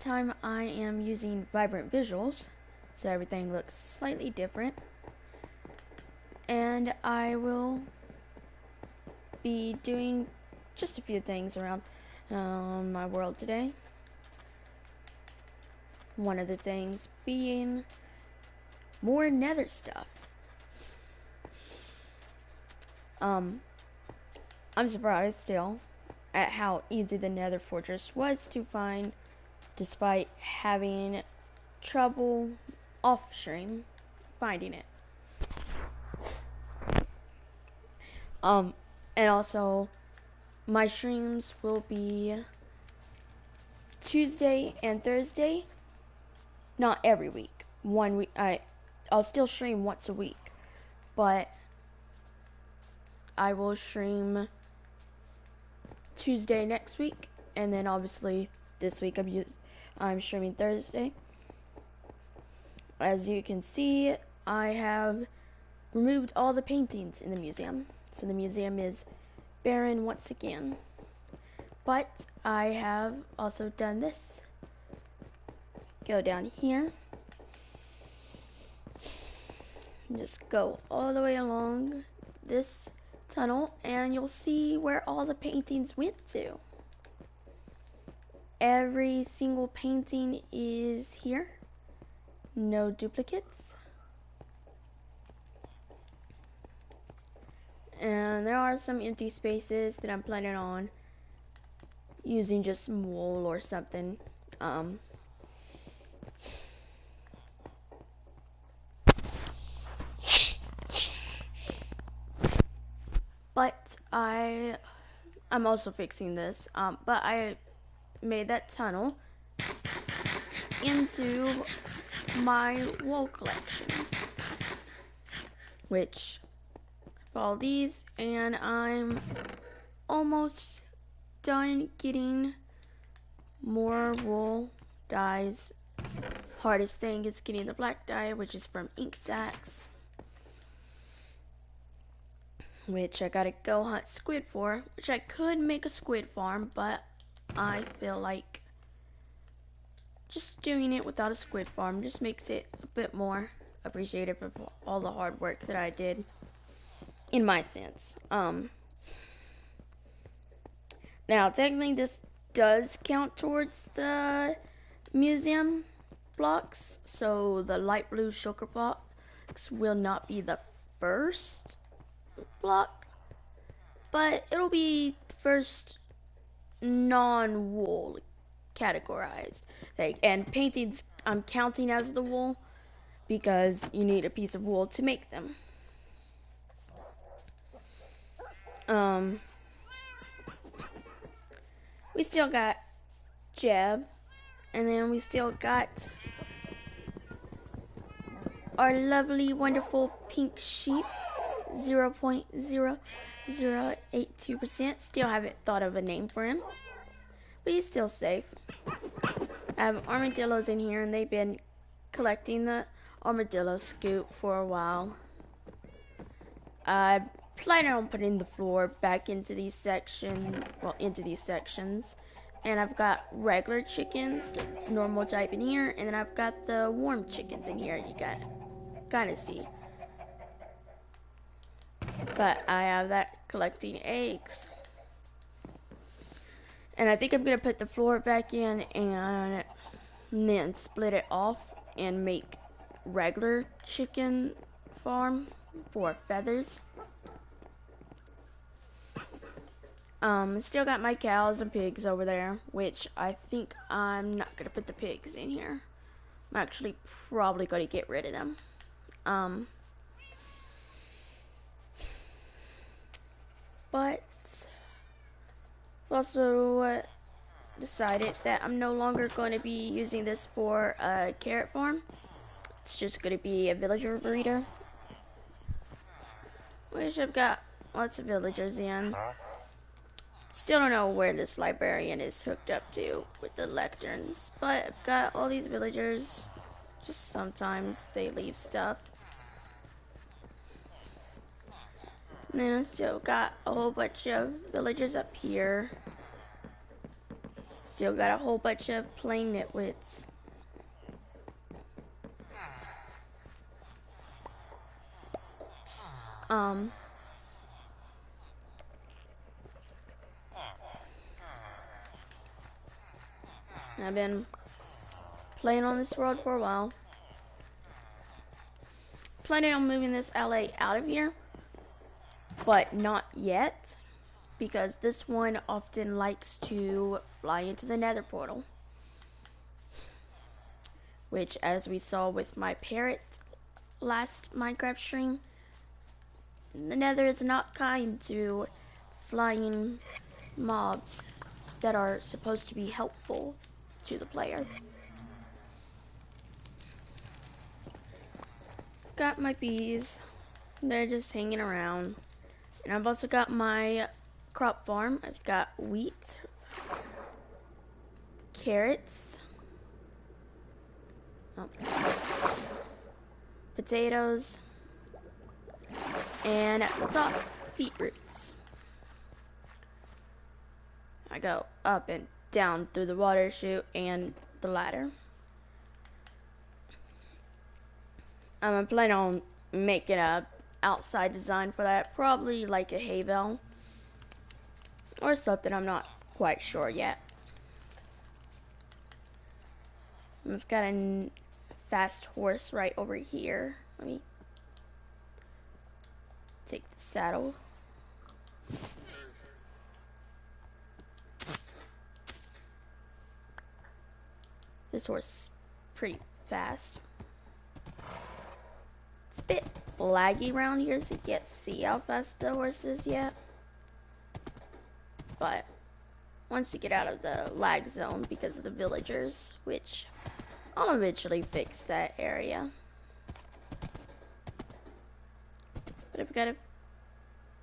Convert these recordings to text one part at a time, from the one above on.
time I am using vibrant visuals, so everything looks slightly different. And I will be doing just a few things around my world today. One of the things being more nether stuff. I'm surprised still at how easy the nether fortress was to find, despite having trouble off stream finding it. And also my streams will be Tuesday and Thursday, not every week. One week I'll still stream once a week, but I will stream Tuesday next week, and then obviously this week I'm streaming Thursday. As you can see, I have removed all the paintings in the museum, so the museum is barren once again. But I have also done this. Go down here, and just go all the way along this tunnel, and you'll see where all the paintings went to. Every single painting is here. No duplicates. And there are some empty spaces that I'm planning on using just some wool or something. But I'm also fixing this. But I made that tunnel into my wool collection, which all these, and I'm almost done getting more wool dyes. Hardest thing is getting the black dye, which is from Ink Sacs, which I gotta go hunt squid for, which I could make a squid farm, but I feel like just doing it without a squid farm just makes it a bit more appreciative of all the hard work that I did, in my sense. Now technically this does count towards the museum blocks, so the light blue shulker blocks will not be the first block, but it'll be the first non-wool categorized thing. And paintings I'm counting as the wool because you need a piece of wool to make them. We still got Jeb, and then we still got our lovely, wonderful pink sheep, 0.0082%. Still haven't thought of a name for him, but he's still safe. I have armadillos in here, and they've been collecting the armadillo scoop for a while. I plan on putting the floor back into these sections, and I've got regular chickens, the normal type in here, and then I've got the warm chickens in here. You gotta see. But I have that collecting eggs. And I think I'm gonna put the floor back in and then split it off and make regular chicken farm for feathers. Still got my cows and pigs over there, which I think I'm not gonna put the pigs in here. I'm actually probably gonna get rid of them. But I've also decided that I'm no longer going to be using this for a carrot farm. It's just going to be a villager breeder, which I've got lots of villagers in. Still don't know where this librarian is hooked up to with the lecterns, but I've got all these villagers. Just sometimes they leave stuff. And then I still got a whole bunch of villagers up here. Still got a whole bunch of plain nitwits. I've been playing on this world for a while. Planning on moving this LA out of here, but not yet, because this one often likes to fly into the nether portal. Which, as we saw with my parrot last Minecraft stream, the nether is not kind to flying mobs that are supposed to be helpful to the player. Got my bees. They're just hanging around. And I've also got my crop farm. I've got wheat, carrots, potatoes, and at the top, beetroots. I go up and down through the water chute and the ladder. I'm planning on making a outside design for that, probably like a hay bale or something. I'm not quite sure yet. I've got a fast horse right over here. Let me take the saddle. This horse is pretty fast. It's a bit laggy around here, so you can't see how fast the horse is yet. But once you get out of the lag zone because of the villagers, which I'll eventually fix that area. But I've got a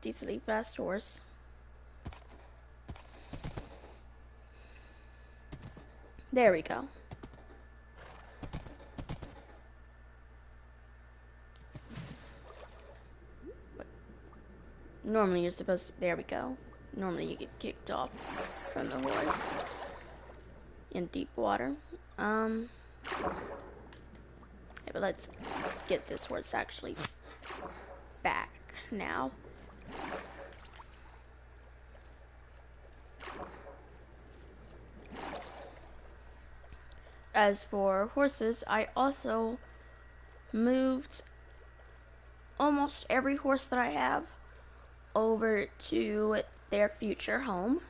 decently fast horse. There we go. Normally you're supposed to, there we go. Normally you get kicked off from the horse in deep water. Yeah, but let's get this horse actually back now. As for horses, I also moved almost every horse that I have over to their future home,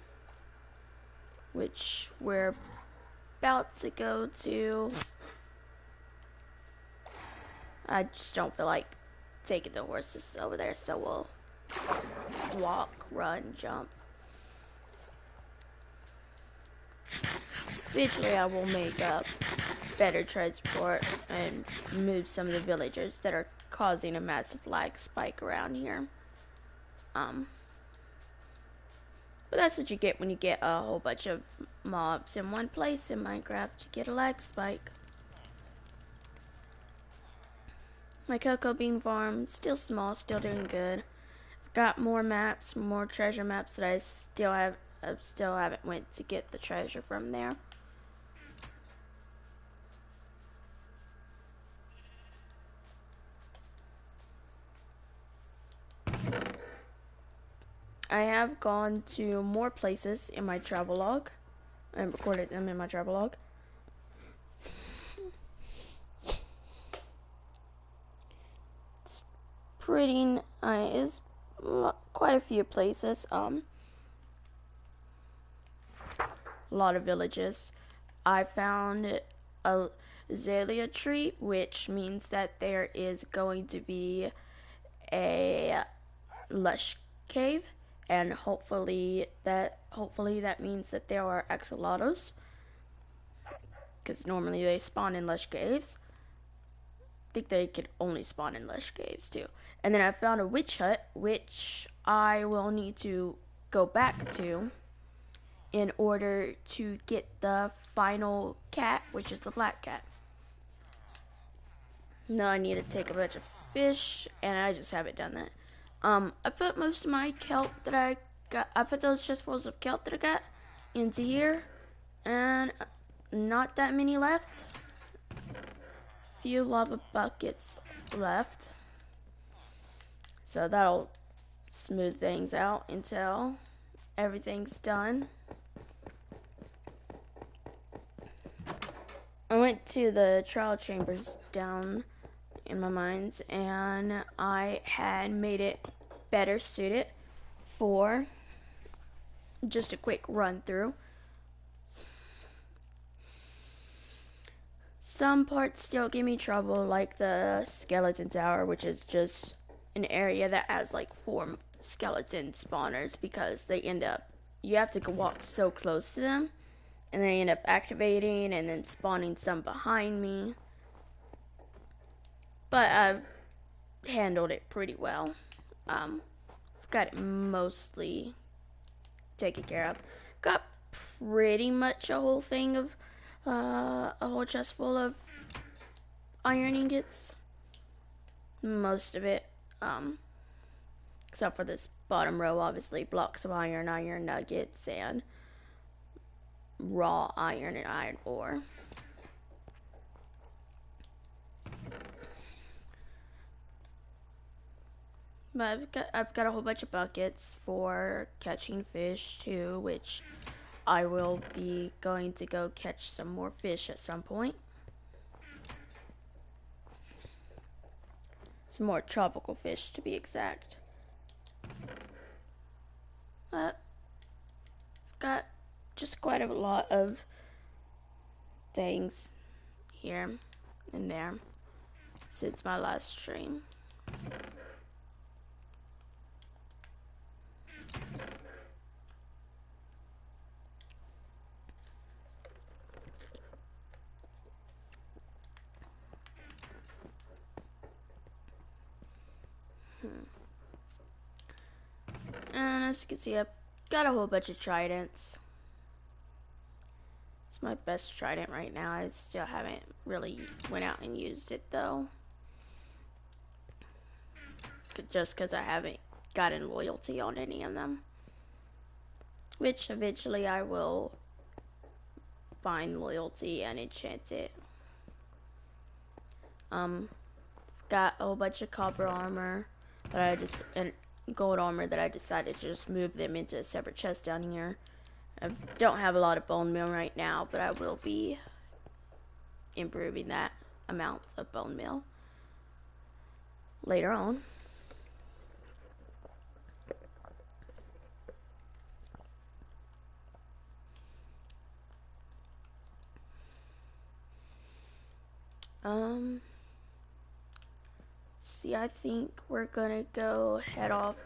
which we're about to go to. I just don't feel like taking the horses over there, so we'll walk, run, jump. Eventually I will make a better transport and move some of the villagers that are causing a massive lag spike around here. But that's what you get when you get a whole bunch of mobs in one place in Minecraft. You get a lag spike. My cocoa bean farm, still small, still doing good. I've got more maps, more treasure maps that I still haven't went to get the treasure from there. I have gone to more places in my travel log. I recorded them in my travel log. It's pretty nice. Quite a few places. A lot of villages. I found a azalea tree, which means that there is going to be a lush cave. And hopefully that means that there are axolotls, because normally they spawn in lush caves. I think they could only spawn in lush caves too. And then I found a witch hut, which I will need to go back to in order to get the final cat, which is the black cat. Now I need to take a bunch of fish, and I just haven't done that. I put most of my kelp that I put those chestfuls of kelp that I got into here. And not that many left. Few lava buckets left. So that'll smooth things out until everything's done. I went to the trial chambers down in my mines, and I had made it better suited for just a quick run through. Some parts still give me trouble, like the skeleton tower, which is just an area that has like 4 skeleton spawners, because they end up, you have to walk so close to them, and they end up activating and then spawning some behind me. But I've handled it pretty well. Got it mostly taken care of. Got pretty much a whole thing of a whole chest full of iron ingots. Most of it, except for this bottom row, obviously, blocks of iron, iron nuggets, and raw iron and iron ore. But I've got a whole bunch of buckets for catching fish too, which I will be going to go catch some more fish at some point. Some more tropical fish, to be exact. But I've got just quite a lot of things here and there since my last stream. And as you can see, I've got a whole bunch of tridents. It's my best trident right now. I still haven't really went out and used it though. Just because I haven't gotten loyalty on any of them. Which eventually I will find loyalty and enchant it. Got a whole bunch of copper armor that I just, and gold armor that I decided to just move them into a separate chest down here. I don't have a lot of bone meal right now, but I will be improving that amount of bone meal later on. See, I think we're gonna go head off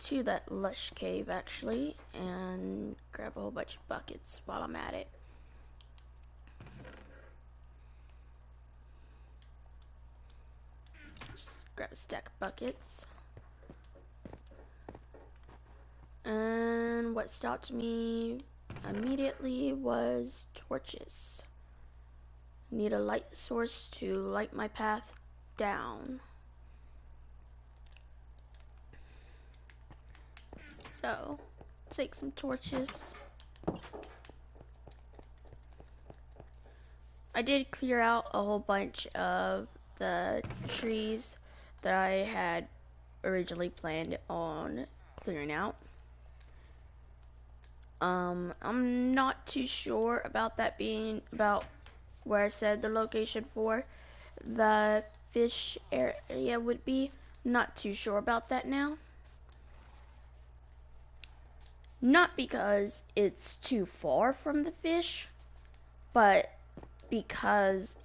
to that lush cave actually and grab a whole bunch of buckets while I'm at it. Just grab a stack of buckets. And what stopped me immediately was torches. Need a light source to light my path down. So, take some torches. I did clear out a whole bunch of the trees that I had originally planned on clearing out. I'm not too sure about that being about where I said the location for the fish area would be. Not too sure about that now. Not because it's too far from the fish, but because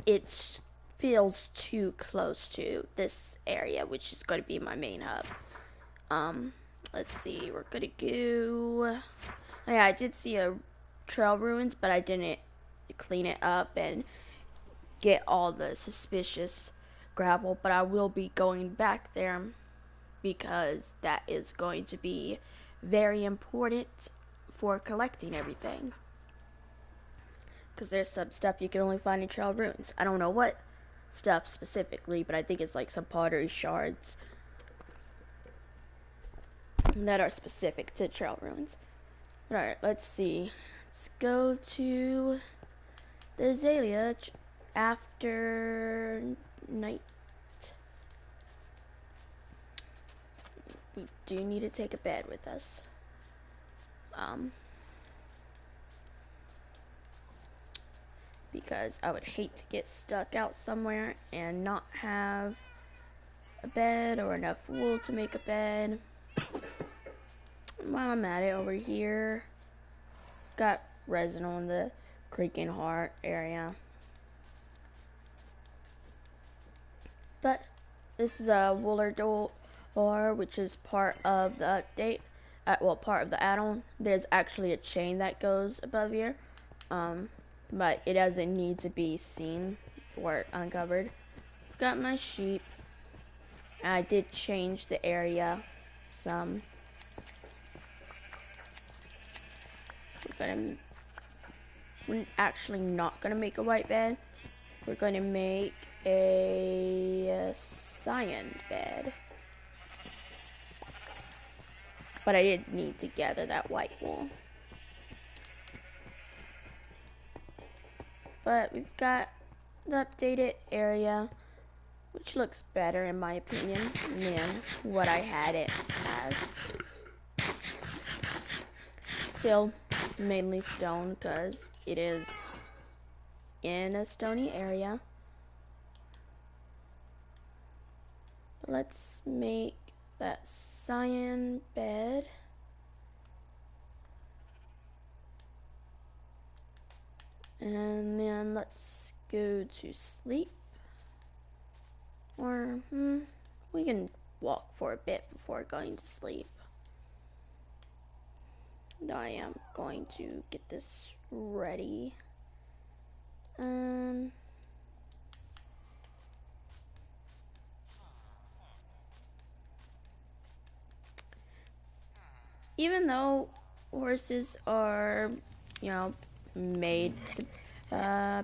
it feels too close to this area, which is going to be my main hub. Let's see, we're gonna go. Oh, yeah, I did see a trail ruins, but I didn't clean it up and get all the suspicious gravel, but I will be going back there because that is going to be very important for collecting everything, because there's some stuff you can only find in trail ruins. I don't know what stuff specifically, but I think it's like some pottery shards that are specific to trail ruins. Alright, let's see. Let's go to the azalea after night. We do need to take a bed with us. Because I would hate to get stuck out somewhere and not have a bed or enough wool to make a bed. While I'm at it, over here, got resin on the Creaking Heart area. But this is a Wooler door, which is part of the update. Well, part of the add-on. There's actually a chain that goes above here, but it doesn't need to be seen or uncovered. Got my sheep. I did change the area some. We're actually not gonna make a white bed. We're gonna make a cyan bed. But I did need to gather that white wool. But we've got the updated area, which looks better in my opinion than what I had it as. Still mainly stone because it is in a stony area. Let's make that cyan bed. And then let's go to sleep. Or, we can walk for a bit before going to sleep. I am going to get this ready. Even though horses are, made to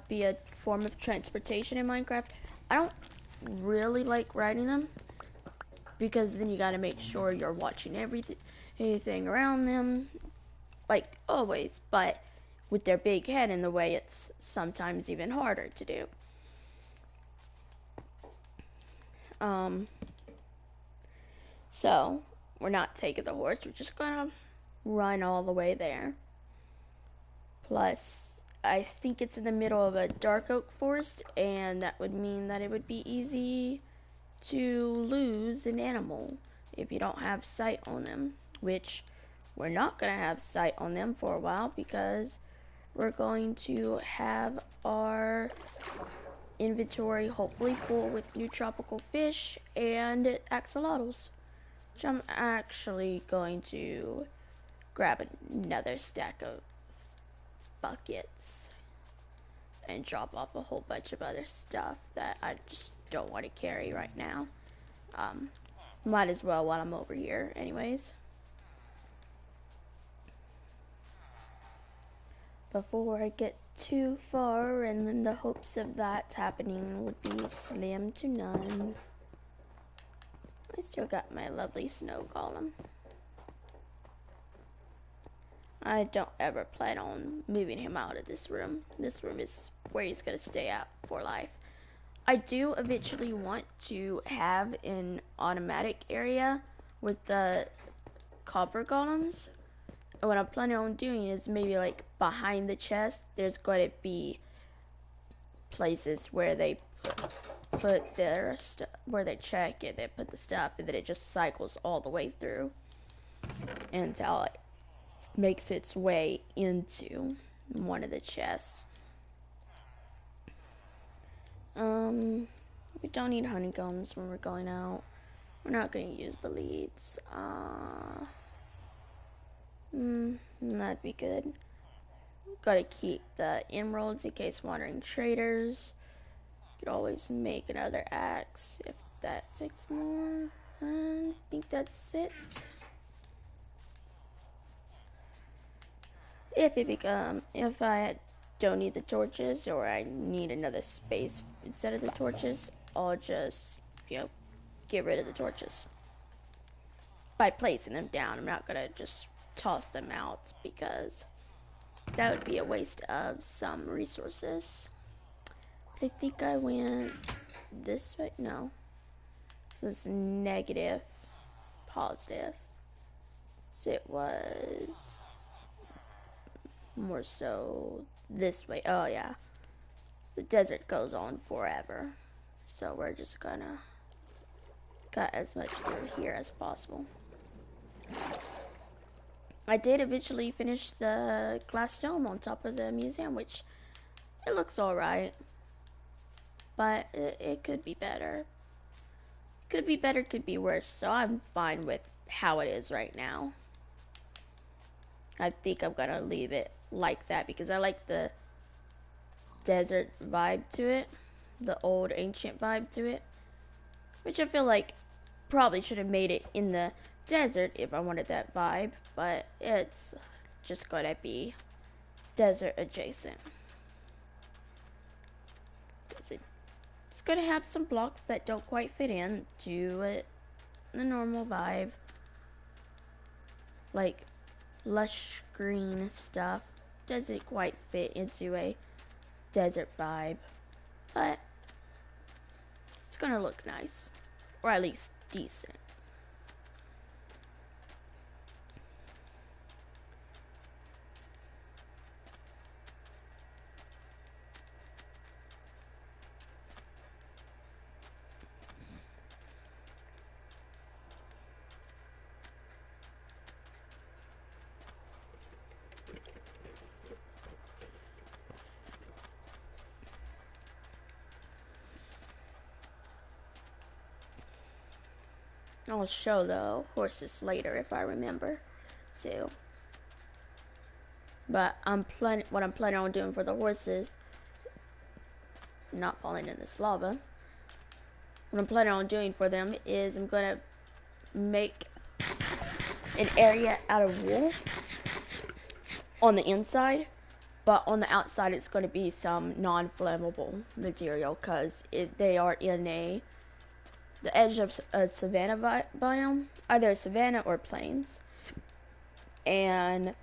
be a form of transportation in Minecraft, I don't really like riding them because then you gotta make sure you're watching anything around them, like always, but with their big head in the way, it's sometimes even harder to do. So we're not taking the horse, we're just gonna run all the way there. Plus, I think it's in the middle of a dark oak forest, and that would mean that it would be easy to lose an animal if you don't have sight on them, which we're not going to have sight on them for a while because we're going to have our inventory hopefully full with new tropical fish and axolotls, which I'm actually going to grab another stack of buckets and drop off a whole bunch of other stuff that I just don't want to carry right now. Might as well while I'm over here anyways. Before I get too far, and then the hopes of that happening would be slim to none. I still got my lovely snow golem. I don't ever plan on moving him out of this room. This room is where he's gonna stay at for life. I do eventually want to have an automatic area with the copper golems. And what I'm planning on doing is maybe like behind the chest, there's going to be places where they put their stuff, where they check it, they put the stuff, and then it just cycles all the way through until it makes its way into one of the chests. We don't need honeycombs when we're going out. We're not going to use the leads. That'd be good. Gotta keep the emeralds in case wandering traders. Could always make another axe if that takes more. I think that's it. If I don't need the torches or I need another space instead of the torches, I'll just, get rid of the torches by placing them down. I'm not gonna just toss them out because that would be a waste of some resources. But I think I went this way. No. This is negative, positive. So it was more so this way. Oh, yeah. The desert goes on forever. So we're just gonna cut as much through here as possible. I did eventually finish the glass dome on top of the museum, which it looks alright. But it could be better. Could be better, could be worse. So I'm fine with how it is right now. I think I'm gonna leave it like that because I like the desert vibe to it. The old ancient vibe to it. Which I feel like probably should have made it in the desert if I wanted that vibe. But it's just gonna be desert adjacent. It's gonna have some blocks that don't quite fit in to it, the normal vibe. Like lush green stuff doesn't quite fit into a desert vibe, but it's gonna look nice, or at least decent. I'll show the horses later if I remember to. But what I'm planning on doing for the horses, not falling in this lava. What I'm planning on doing for them is I'm gonna make an area out of wool on the inside, but on the outside it's going to be some non-flammable material because they are in the edge of a savanna biome, either savanna or plains, and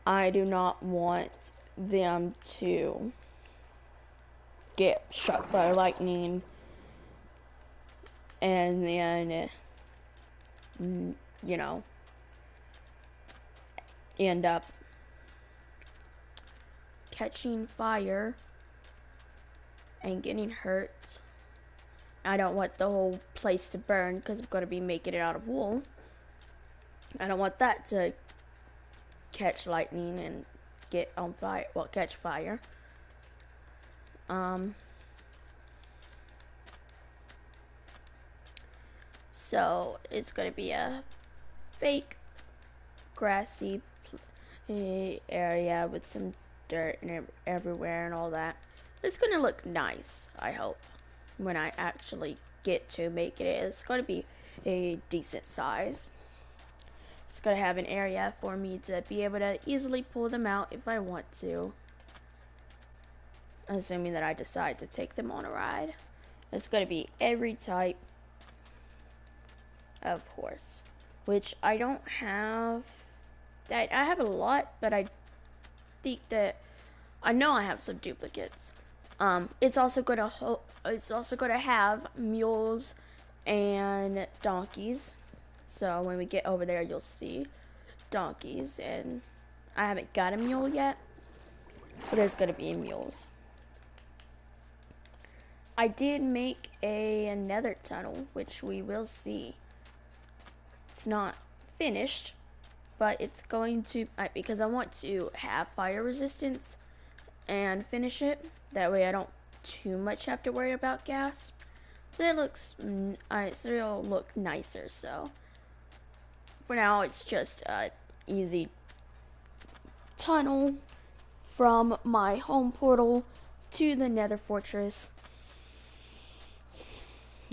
I do not want them to get struck by lightning and then, you know, end up catching fire and getting hurt. I don't want the whole place to burn because I'm going to be making it out of wool. I don't want that to catch lightning and get on fire, well, catch fire. So it's going to be a fake grassy area with some dirt and everywhere and all that. It's going to look nice, I hope, when I actually get to make it. It's going to be a decent size. It's going to have an area for me to be able to easily pull them out if I want to, assuming that I decide to take them on a ride. It's going to be every type of horse, which I don't have. I have a lot, but I think that I know I have some duplicates. It's also going to have mules and donkeys. So when we get over there, you'll see donkeys, and I haven't got a mule yet, but there's going to be mules. I did make a nether tunnel, which we will see. It's not finished, but it's going to, because I want to have fire resistance and finish it. That way I don't too much have to worry about gas. So it looks, so it'll look nicer. So for now, it's just an easy tunnel from my home portal to the Nether Fortress,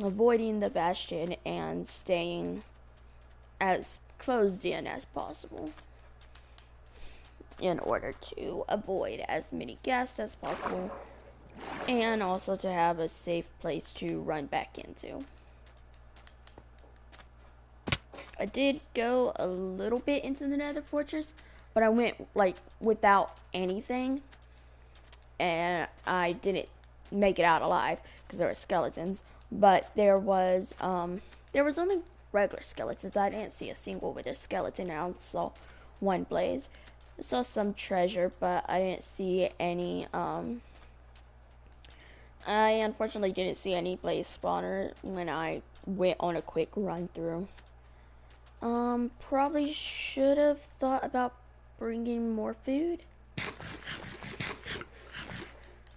avoiding the bastion and staying as closed in as possible in order to avoid as many guests as possible and also to have a safe place to run back into. I did go a little bit into the Nether Fortress, but I went like without anything, and I didn't make it out alive because there were skeletons. But there was only regular skeletons. I didn't see a single wither skeleton. I saw one blaze. I saw some treasure, but I didn't see any. I unfortunately didn't see any blaze spawner when I went on a quick run through. Probably should have thought about bringing more food.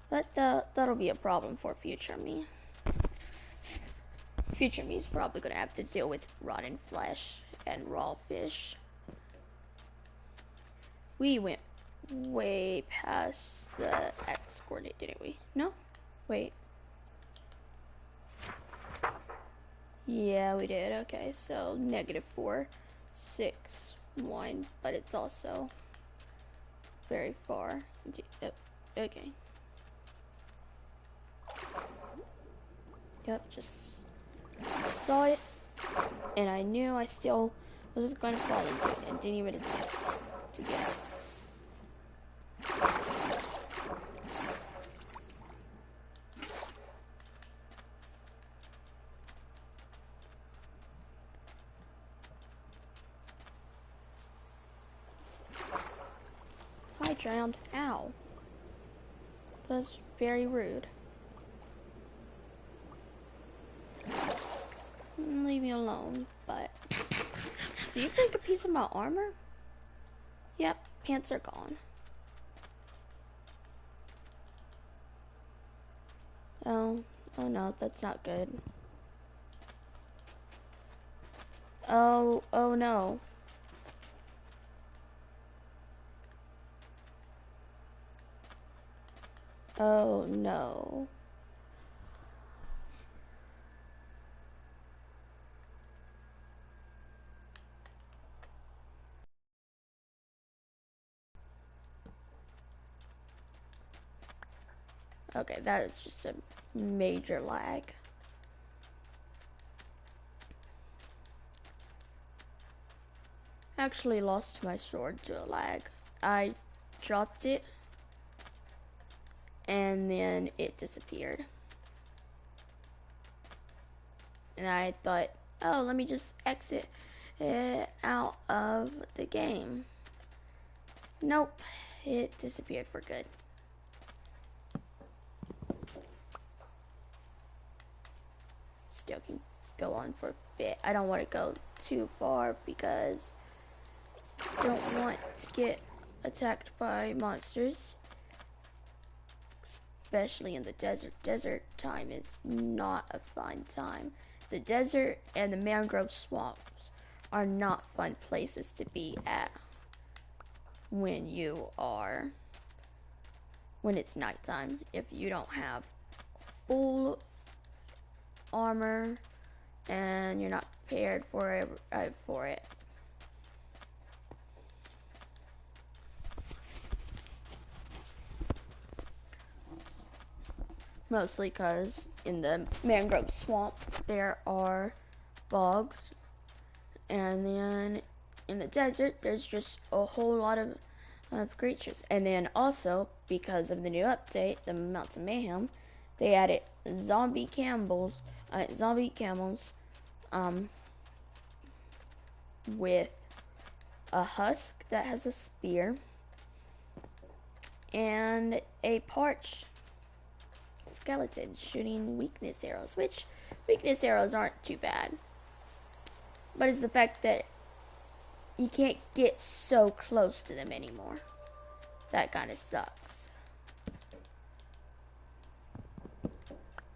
But that'll be a problem for future me. Future me is probably gonna have to deal with rotten flesh and raw fish. We went way past the X coordinate, didn't we? No? Wait. Yeah, we did. Okay, so -4, 6, 1, but it's also very far. Okay. Yep, just saw it, and I knew I still was going to fall into it and didn't even attempt to get out. I drowned. Ow. That's very rude. Leave me alone, but... Did you break a piece of my armor? Yep, pants are gone. Oh no, that's not good. Oh no. Oh no. Okay, that is just a major lag. Actually lost my sword to a lag. I dropped it and then it disappeared. And I thought, oh, let me just exit it out of the game. Nope, it disappeared for good. Still can go on for a bit. I don't want to go too far because I don't want to get attacked by monsters. Especially in the desert. Desert time is not a fun time. The desert and the mangrove swamps are not fun places to be at when it's nighttime. If you don't have full armor and you're not prepared for it. Mostly because in the mangrove swamp there are bogs, and then in the desert there's just a whole lot of creatures. And then also because of the new update, the Mounts of Mayhem, they added zombie camels with a husk that has a spear and a parch skeleton shooting weakness arrows, which weakness arrows aren't too bad, but it's the fact that you can't get so close to them anymore. That kind of sucks.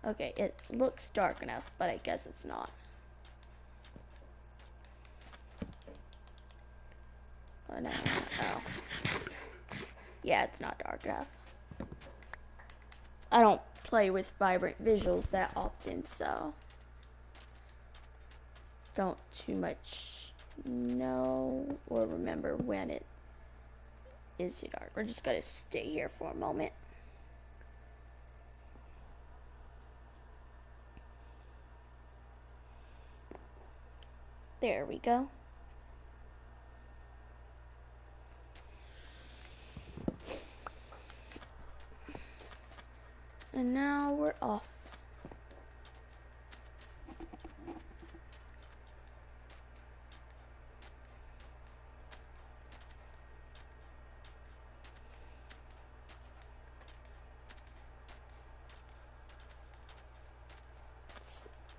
Okay, it looks dark enough, but I guess it's not. Oh no, oh. Yeah, it's not dark enough. I don't play with vibrant visuals that often, so don't too much know or remember when it is too dark. We're just gonna stay here for a moment. There we go. And now we're off.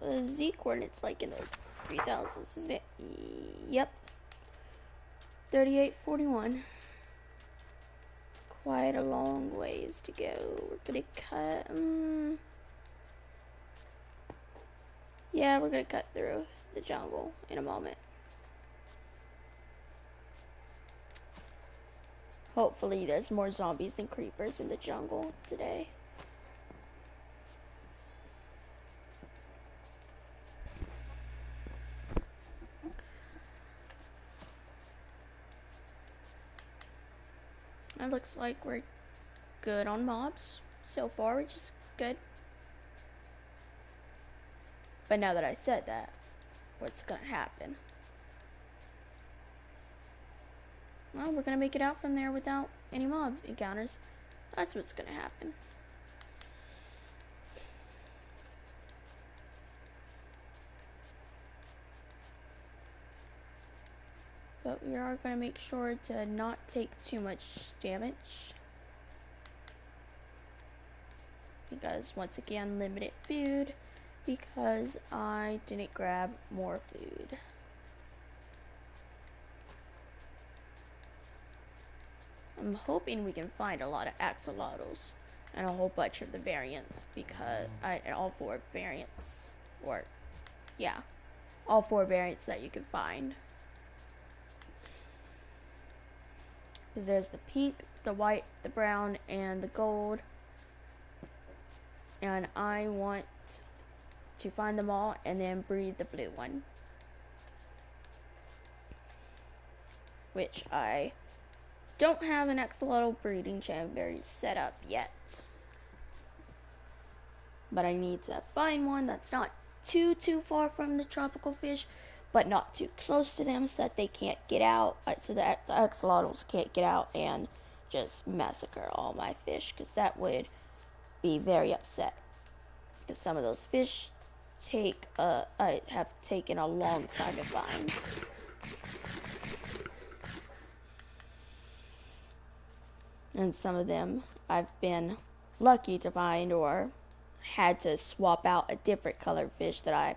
The Z coordinates like in the 3000s, isn't it? Yep. 3841. Quite a long ways to go. We're gonna cut. Yeah, we're gonna cut through the jungle in a moment. Hopefully, there's more zombies than creepers in the jungle today. It looks like we're good on mobs so far, which is good. But now that I said that, what's gonna happen? Well, we're gonna make it out from there without any mob encounters. That's what's gonna happen. But we are gonna make sure to not take too much damage. Because once again, limited food. Because I didn't grab more food. I'm hoping we can find a lot of axolotls and a whole bunch of the variants, because all 4 variants, or yeah, all 4 variants that you can find. Because there's the pink, the white, the brown, and the gold, and I want to find them all and then breed the blue one, which I don't have an axolotl breeding chamber set up yet, but I need to find one that's not too far from the tropical fish, but not too close to them, so that they can't get out, so that the axolotls can't get out and just massacre all my fish, because that would be very upset, because some of those fish have taken a long time to find. And some of them I've been lucky to find, or had to swap out a different colored fish that I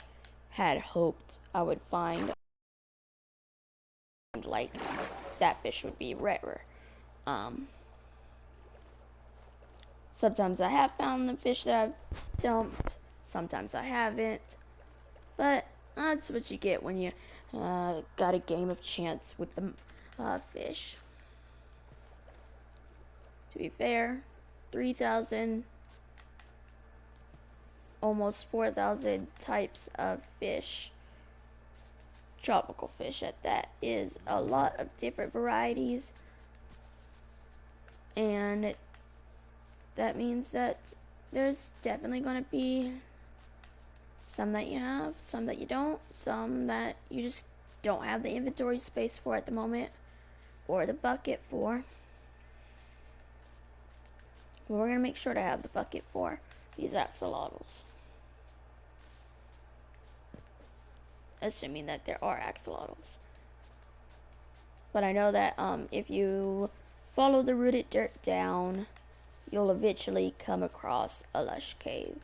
had hoped I would find. Like, that fish would be rarer. Sometimes I have found the fish that I've dumped. Sometimes I haven't. But that's what you get when you got a game of chance with the fish. To be fair, 3,000, almost 4,000 types of fish. Tropical fish at that is a lot of different varieties. And that means that there's definitely going to be some that you have, some that you don't, some that you just don't have the inventory space for at the moment, or the bucket for. But we're going to make sure to have the bucket for these axolotls. Assuming that there are axolotls. But I know that if you follow the rooted dirt down, you'll eventually come across a lush cave.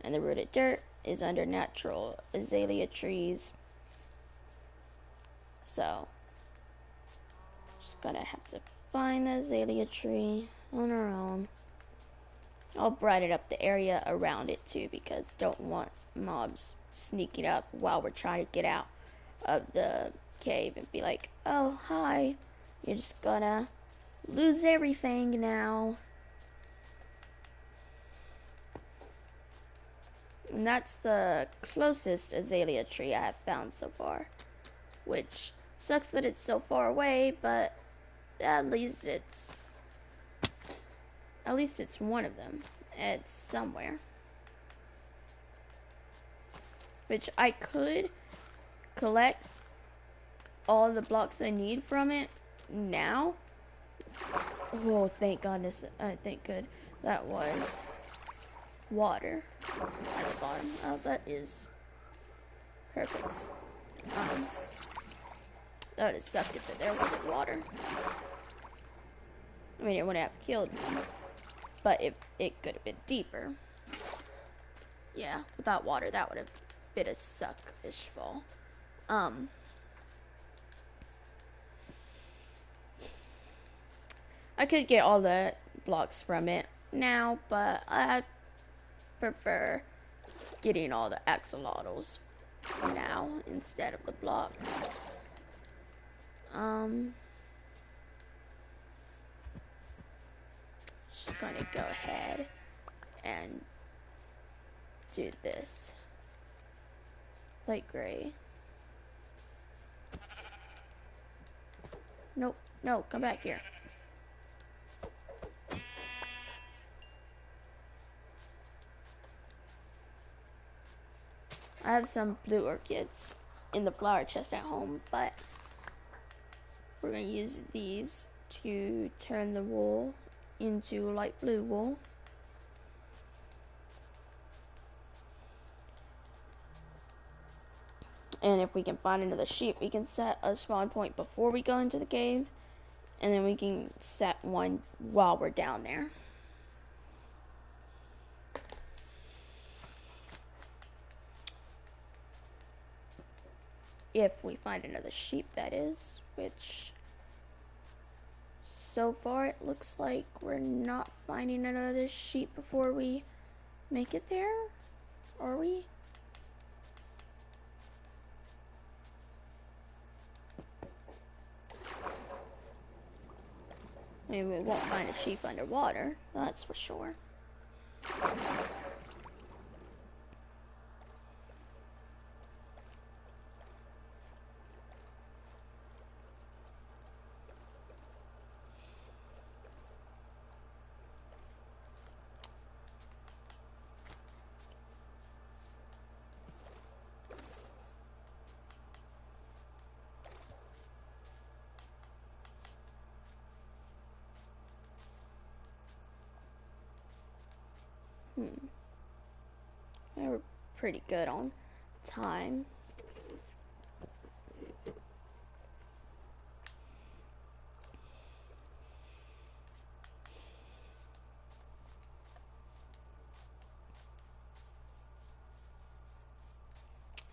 And the rooted dirt is under natural azalea trees. So, just gonna have to find the azalea tree on our own. I'll brighten up the area around it too, because don't want mobs sneaking up while we're trying to get out of the cave and be like, oh, hi, you're just gonna lose everything now. And that's the closest azalea tree I have found so far, which sucks that it's so far away, but at least it's one of them. It's somewhere. Which I could collect all the blocks I need from it now, Oh, thank goodness. Thank good. That was water at the bottom. Oh, that is perfect. That would have sucked if there wasn't water. I mean, it wouldn't have killed me, but it could have been deeper. Yeah, without water, that would have been a suck-ish fall. I could get all the blocks from it now, but I prefer getting all the axolotls now instead of the blocks. Just gonna go ahead and do this. Light gray. Nope, no, come back here. I have some blue orchids in the flower chest at home, but we're going to use these to turn the wool into light blue wool. And if we can find another sheep, we can set a spawn point before we go into the cave, and then we can set one while we're down there. If we find another sheep, that is, which so far it looks like we're not finding another sheep before we make it there. Are we? I mean, we won't find a sheep underwater, that's for sure. They were pretty good on time.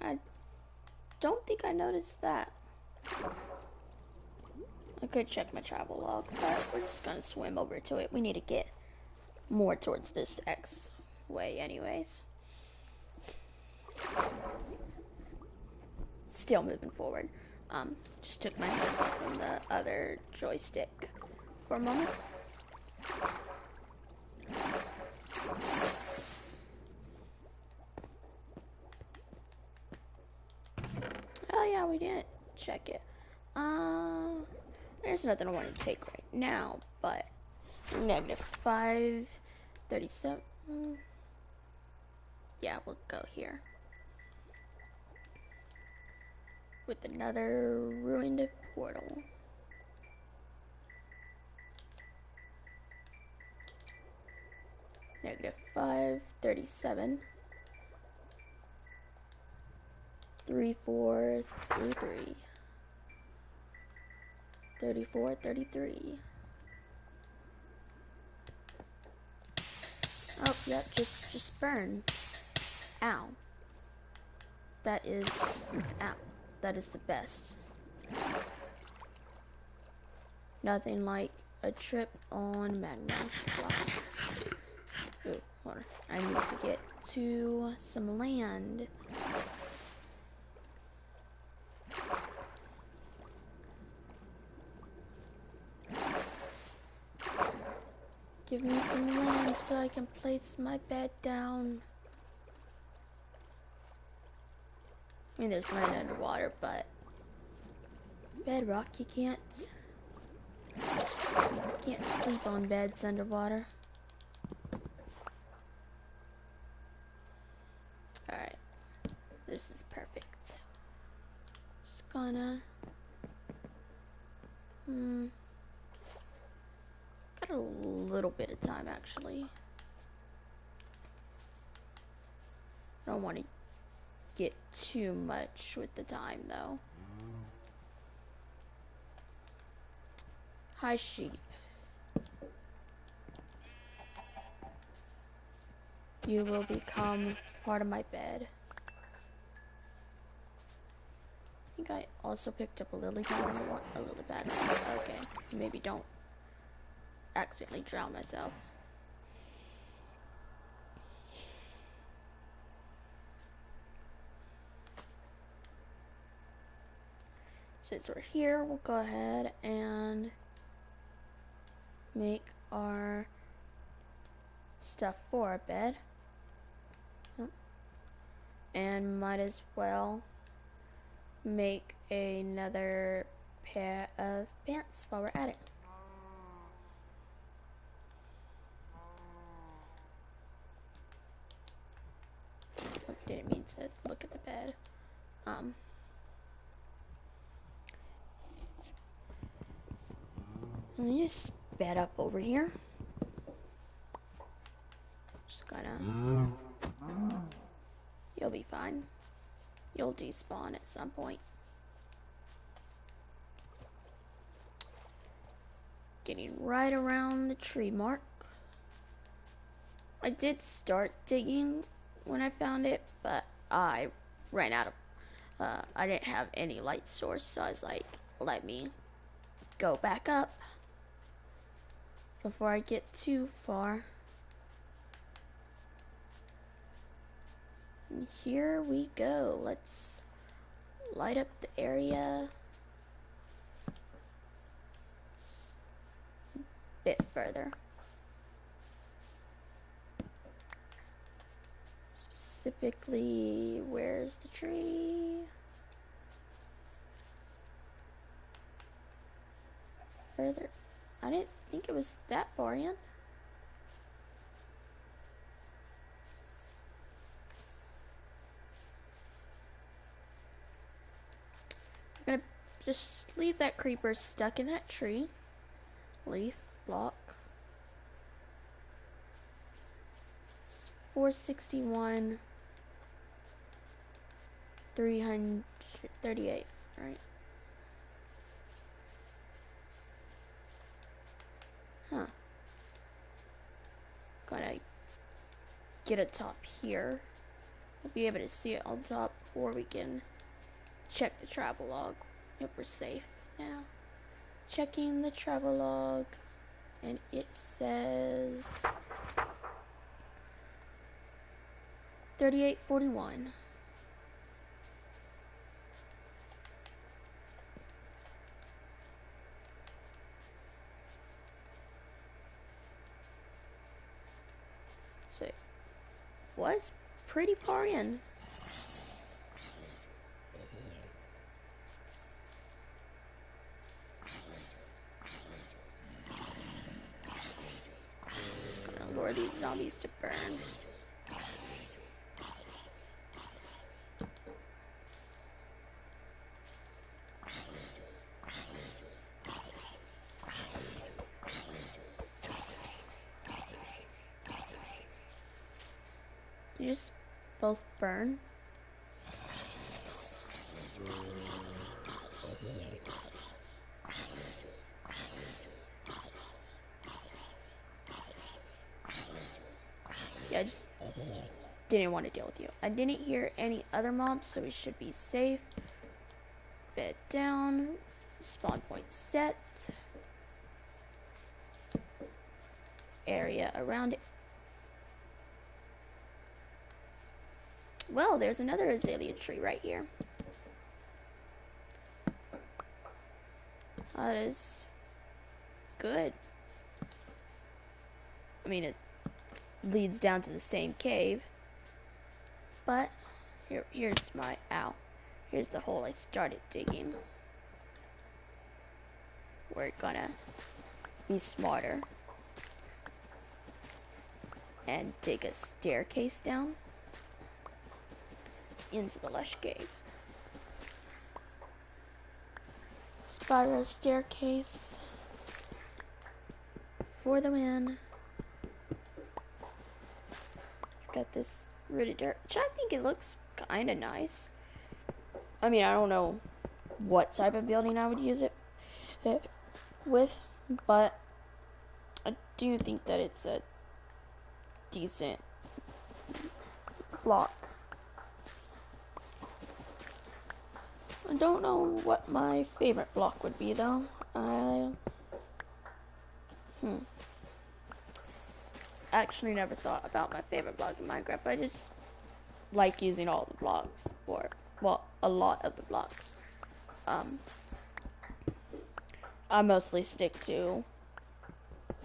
I don't think I noticed that. I could check my travel log, but we're just gonna swim over to it. We need to get more towards this X way anyways. Still moving forward. Just took my hands off from the other joystick for a moment. Oh yeah, we didn't check it. There's nothing I want to take right now, but -5, 37. Yeah, we'll go here. With another ruined portal. -5, 37. 3, 4, 3, 3. 34, 33. Oh, yep, just burn. Ow. That is, ow. That is the best. Nothing like a trip on magma blocks. Ooh, hold on. I need to get to some land. Give me some land so I can place my bed down. I mean, there's land underwater, but bedrock, you can't sleep on beds underwater. Alright, this is perfect. Just gonna Got a little bit of time actually. Don't want to get too much with the time though. Hi sheep. You will become part of my bed. I think I also picked up a lily pad. I want a lily pad. Okay, maybe don't accidentally drown myself. Since we're here, we'll go ahead and make our stuff for our bed. And might as well make another pair of pants while we're at it. Didn't mean to look at the bed. Let me just bed up over here. Just gonna. You'll be fine. You'll despawn at some point. Getting right around the tree mark. I did start digging when I found it, but I ran out of. I didn't have any light source, so I was like, let me go back up before I get too far. And here we go. Let's light up the area. It's a bit further. Specifically, where's the tree? Further. I didn't think it was that far in. I'm gonna just leave that creeper stuck in that tree. Leaf, block. It's 461, 338, right? Huh. Gotta get a top here. We'll be able to see it on top before we can check the travel log. Yep, we're safe now. Checking the travel log, and it says 3841. So it was pretty far in. Just gonna lure these zombies to burn. You just both burn. Yeah, I just didn't want to deal with you. I didn't hear any other mobs, so we should be safe. Bed down. Spawn point set. Area around it. Well, there's another azalea tree right here. That is good. I mean, it leads down to the same cave. But here's my here's the hole I started digging. We're gonna be smarter and dig a staircase down into the lush cave. Spiral staircase for the win. Got this rooted dirt, which I think it looks kind of nice. I mean, I don't know what type of building I would use it with, but I do think that it's a decent block. I don't know what my favorite block would be though. Actually never thought about my favorite block in Minecraft. I just like using all the blocks, or well, a lot of the blocks. I mostly stick to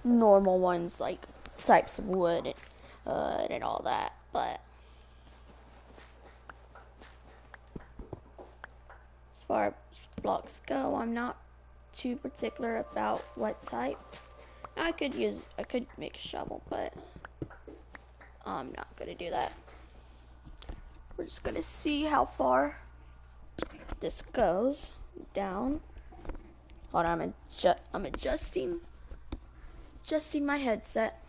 normal ones like types of wood and all that, but as far as blocks go, I'm not too particular about what type. I could make a shovel, but I'm not gonna do that. We're just gonna see how far this goes down. Hold on, I'm adjusting my headset.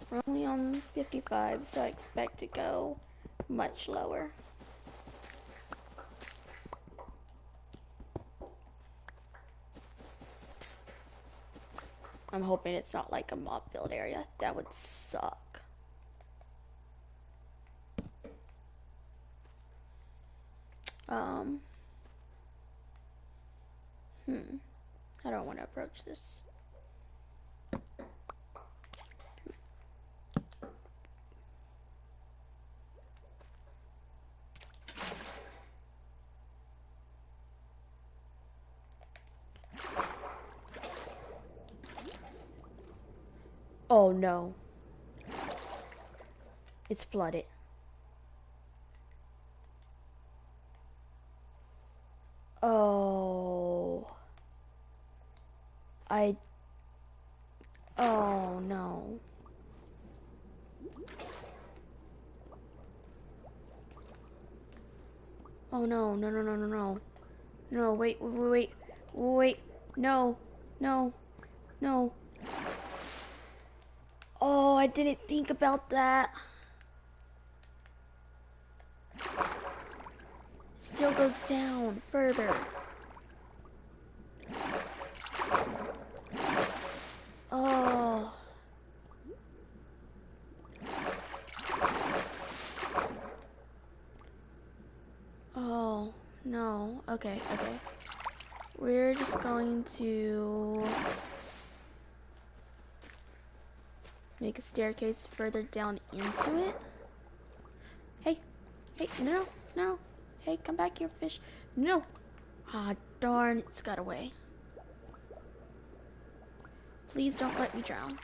We're only on 55, so I expect to go much lower. I'm hoping it's not like a mob filled area. That would suck. I don't want to approach this. Oh no. It's flooded. Oh. Oh no. Oh no, no, no, no, no, no. No, wait, no, no, no. Oh, I didn't think about that. Still goes down further. Oh. Oh, no. Okay, okay. We're just going to make a staircase further down into it. Hey, hey, no, no. Hey, come back here, fish. No. Ah, darn, it's got away. Please don't let me drown.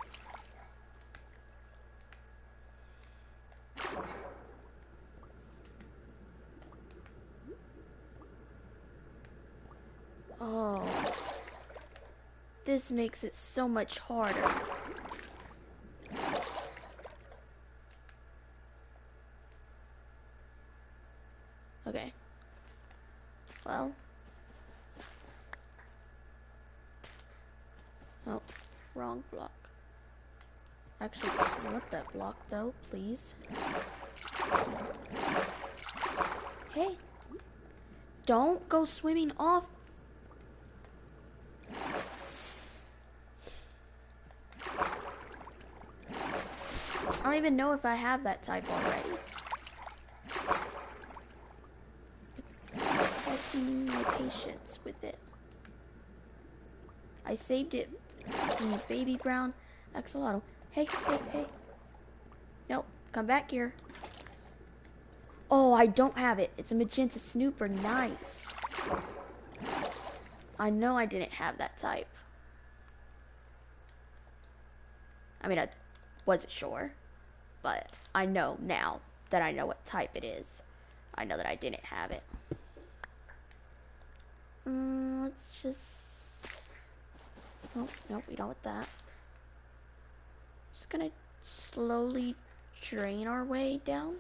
Oh. This makes it so much harder. Okay. Well. Oh, wrong block. Actually, I want that block though, please. Hey. Don't go swimming off. I don't even know if I have that type already. It's testing my patience with it. I saved it in baby brown axolotl. Hey, hey, hey. Nope, come back here. Oh, I don't have it. It's a magenta snooper. Nice. I know I didn't have that type. I mean, I wasn't sure, but I know now that I know what type it is. I know that I didn't have it. Let's just... Oh, nope, we don't want that. Just gonna slowly drain our way down.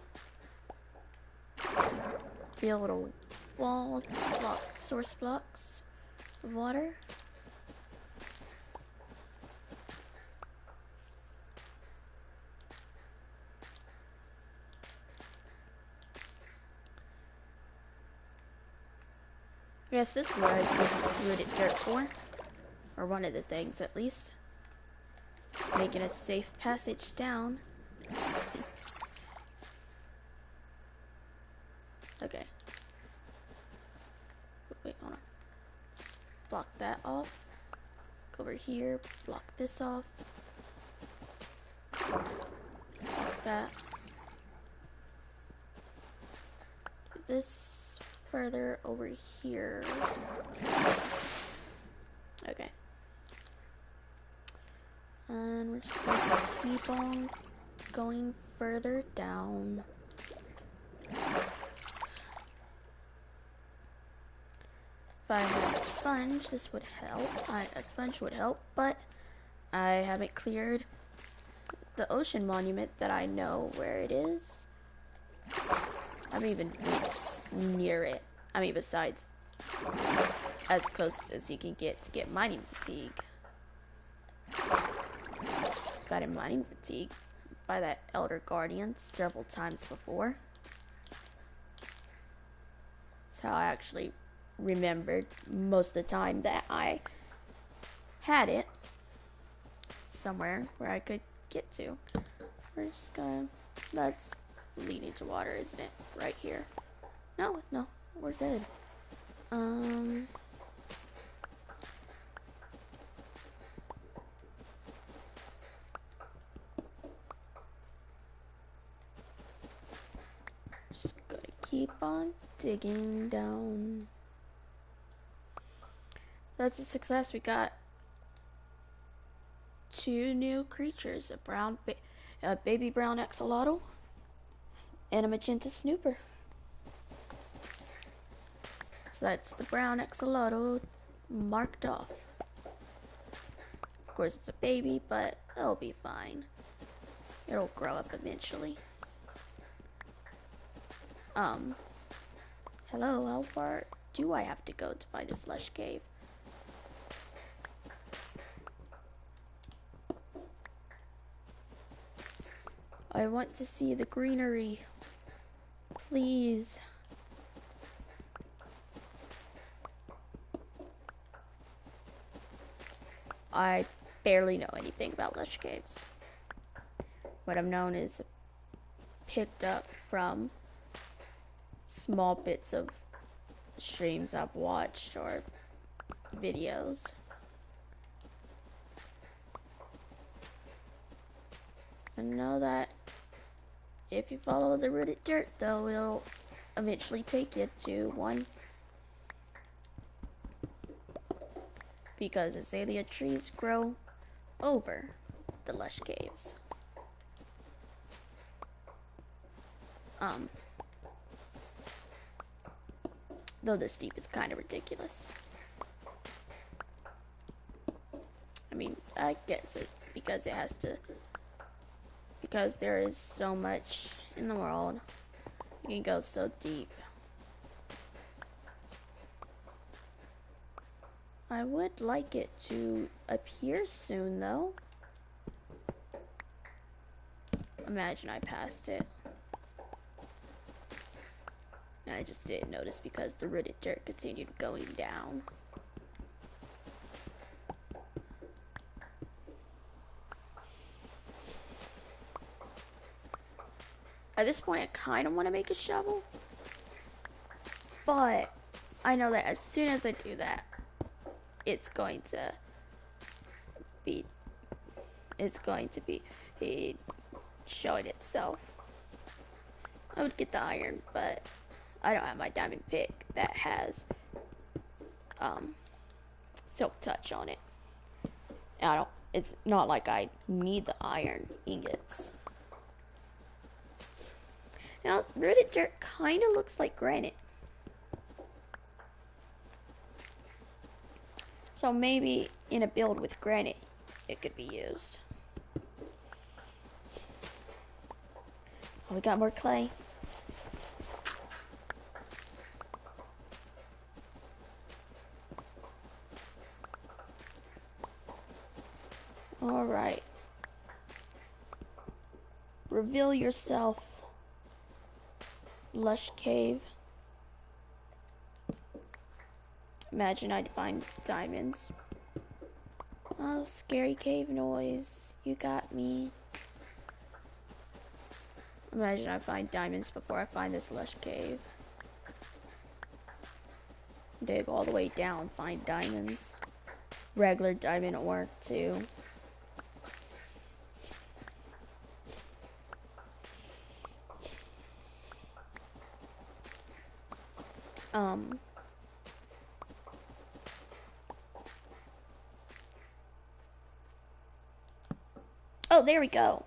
Be able to wall block source blocks of water. Yes, this is what I rooted dirt for. Or one of the things, at least. Making a safe passage down. Okay. Wait, hold on. Let's block that off. Go over here, block this off. Block that. Do this further over here. Okay. And we're just gonna keep on going further down. If I had a sponge, this would help. A sponge would help, but I haven't cleared the ocean monument that I know where it is. I haven't even been near it. I mean, besides, as close as you can get to get mining fatigue. Got in mining fatigue by that Elder Guardian several times before. That's how I actually remembered most of the time that I had it somewhere where I could get to. We're just gonna, that's leading to water, isn't it? Right here. No, we're good. Just gotta keep on digging down. That's a success. We got 2 new creatures, a baby brown axolotl and a magenta snooper. So that's the brown axolotl marked off. Of course it's a baby, but it'll be fine. It'll grow up eventually. Hello, how far do I have to go to find the slush cave? I want to see the greenery. Please. I barely know anything about lush caves. What I've known is picked up from small bits of streams I've watched or videos. I know that if you follow the rooted dirt, though, it'll eventually take you to one. Because azalea trees grow over the lush caves. Though the steep is kind of ridiculous. I mean, I guess it because it has to, because there is so much in the world. You can go so deep. I would like it to appear soon, though. Imagine I passed it. I just didn't notice because the rooted dirt continued going down. At this point, I kind of want to make a shovel. But I know that as soon as I do that, it's going to be showing itself. I would get the iron, but I don't have my diamond pick that has silk touch on it. And it's not like I need the iron ingots. Now, rooted dirt kind of looks like granite. So maybe in a build with granite, it could be used. Oh, we got more clay. All right. Reveal yourself, lush cave. Imagine I'd find diamonds. Oh, scary cave noise. You got me. Imagine I find diamonds before I find this lush cave. Dig all the way down, find diamonds. Regular diamond ore too. Oh, there we go.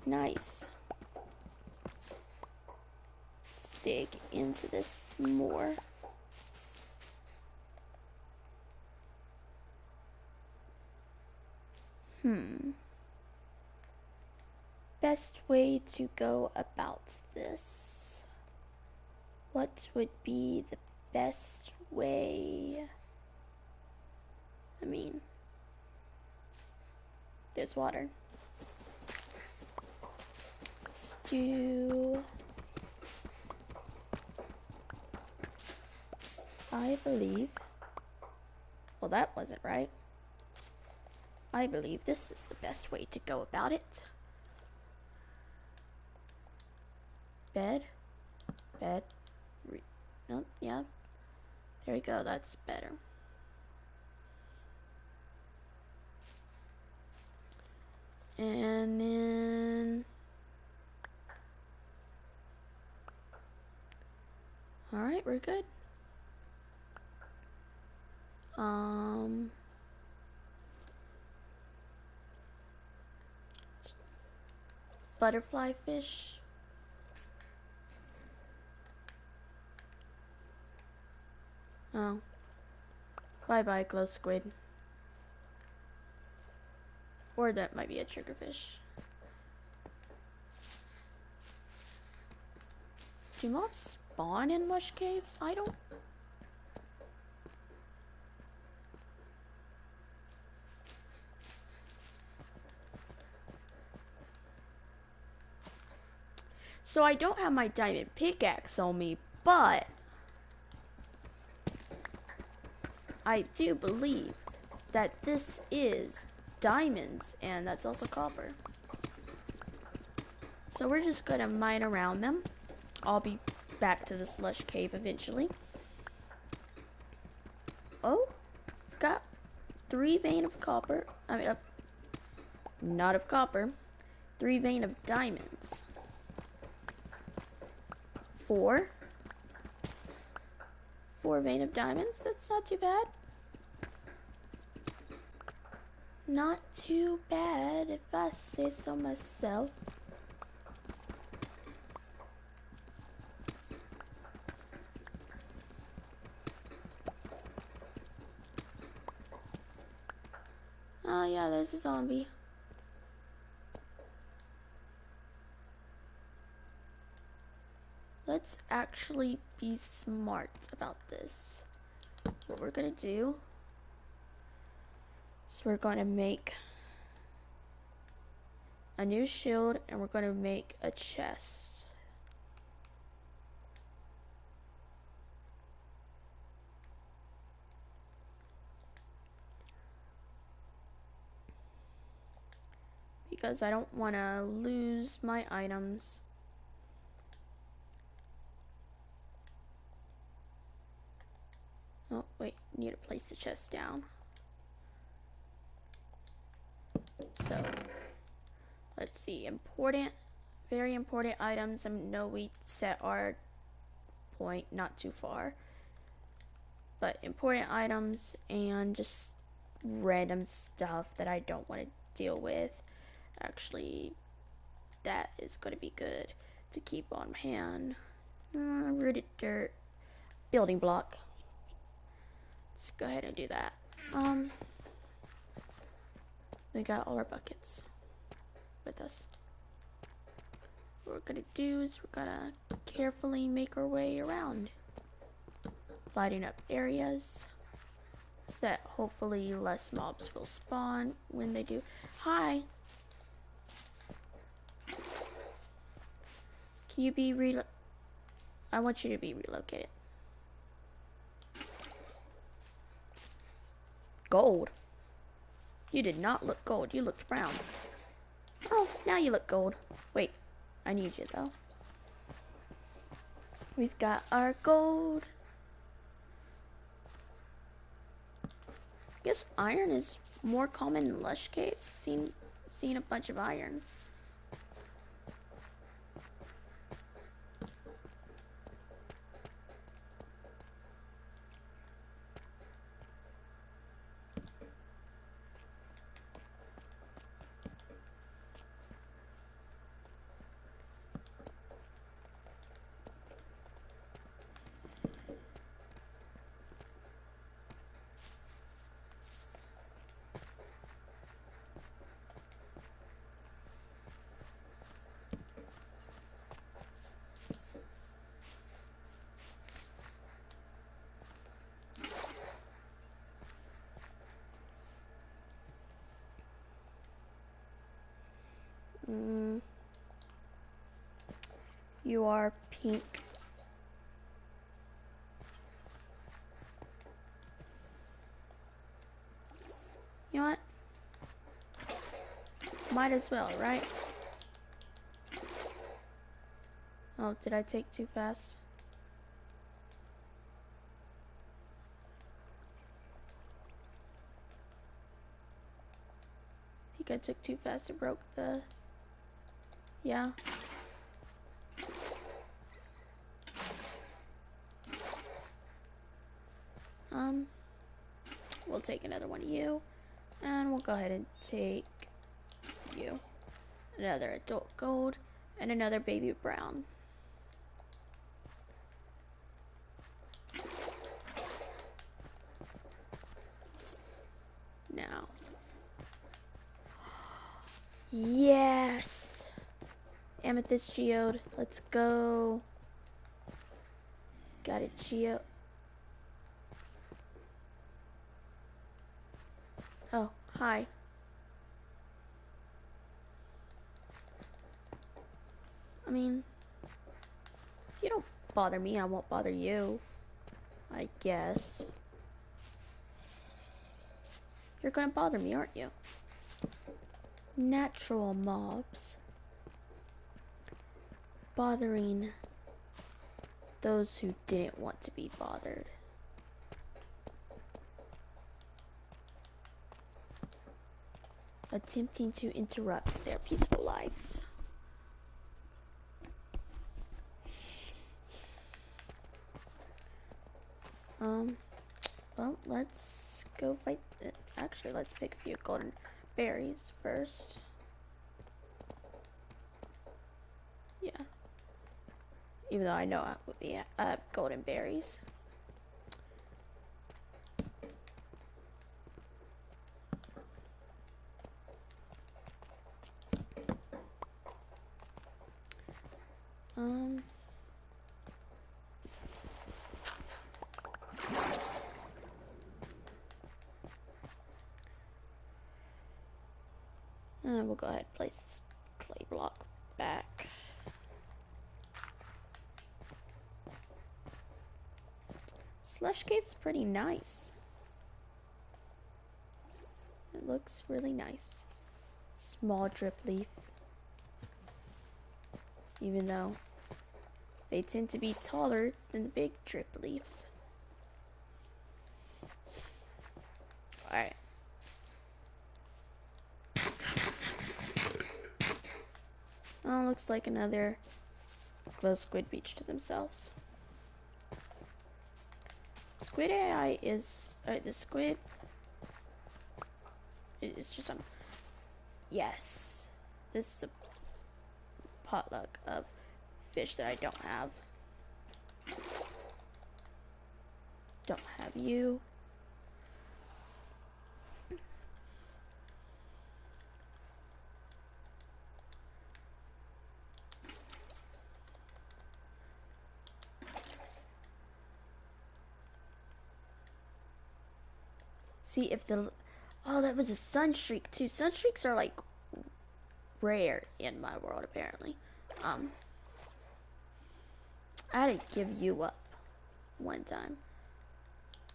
Nice. Let's dig into this more. Best way to go about this. What would be the best way? I mean, there's water. Let's do... I believe... Well, that wasn't right. I believe this is the best way to go about it. Bed. Bed. No, yeah. There we go, that's better. And then... Alright, we're good. Butterfly fish. Oh. Bye-bye, glow squid. Or that might be a triggerfish. Do mobs spawn in lush caves? I don't... So I don't have my diamond pickaxe on me, but I do believe that this is diamonds, and that's also copper. So we're just gonna mine around them. I'll be back to this lush cave eventually. Oh, I've got 3 vein of copper. I mean, not of copper. 3 vein of diamonds. 4 vein of diamonds. That's not too bad. Not too bad, if I say so myself. Oh yeah, there's a zombie. Let's actually be smart about this. What we're gonna do is we're gonna make a new shield, and we're gonna make a chest. Because I don't want to lose my items. Oh, wait, need to place the chest down. So, let's see, important, very important items. I know we set our point not too far. But important items and just random stuff that I don't want to deal with. Actually, that is going to be good to keep on hand. Rooted dirt. Building block. Let's go ahead and do that. We got all our buckets with us. What we're gonna do is we're gonna carefully make our way around, lighting up areas so that hopefully less mobs will spawn when they do. Hi. Can you be I want you to be relocated. Gold. You did not look gold. You looked brown. Oh, now you look gold. Wait, I need you though. We've got our gold. I guess iron is more common in lush caves. I've seen a bunch of iron. You are pink. You know what? Might as well, right? Oh, did I take too fast? I think I took too fast and broke the... Yeah. We'll take another one of you, and we'll go ahead and take you. Another adult gold, and another baby brown. Now. Yes! Amethyst geode. Let's go. Got it, geode. Oh, hi. I mean, if you don't bother me, I won't bother you. I guess. You're gonna bother me, aren't you? Natural mobs. Bothering those who didn't want to be bothered. Attempting to interrupt their peaceful lives. Well, let's go fight. Actually, let's pick a few golden berries first. Yeah. Even though I know it would be golden berries. We'll go ahead and place this clay block back. Slush cave's pretty nice. It looks really nice. Small drip leaf. Even though they tend to be taller than the big drip leaves. Alright. Oh, looks like another glow squid beach to themselves. Squid AI is the squid. It's just yes. This is a potluck of fish that I don't have. Don't have you. See if the... Oh, that was a sunstreak too. Sunstreaks are like rare in my world apparently. I had to give you up one time.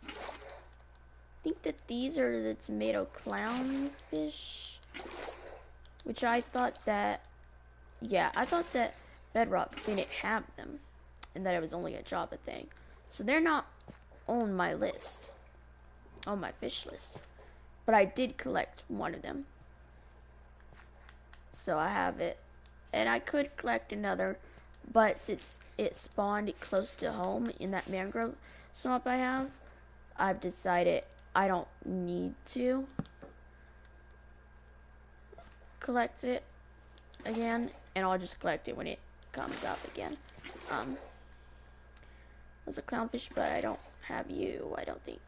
I think that these are the tomato clownfish, which I thought that, yeah, I thought that Bedrock didn't have them and that it was only a Java thing. So they're not on my list, on my fish list, but I did collect one of them. So I have it, and I could collect another, but since it spawned close to home in that mangrove swamp I have, I've decided I don't need to collect it again, and I'll just collect it when it comes up again. There's a clownfish, but I don't have you, I don't think.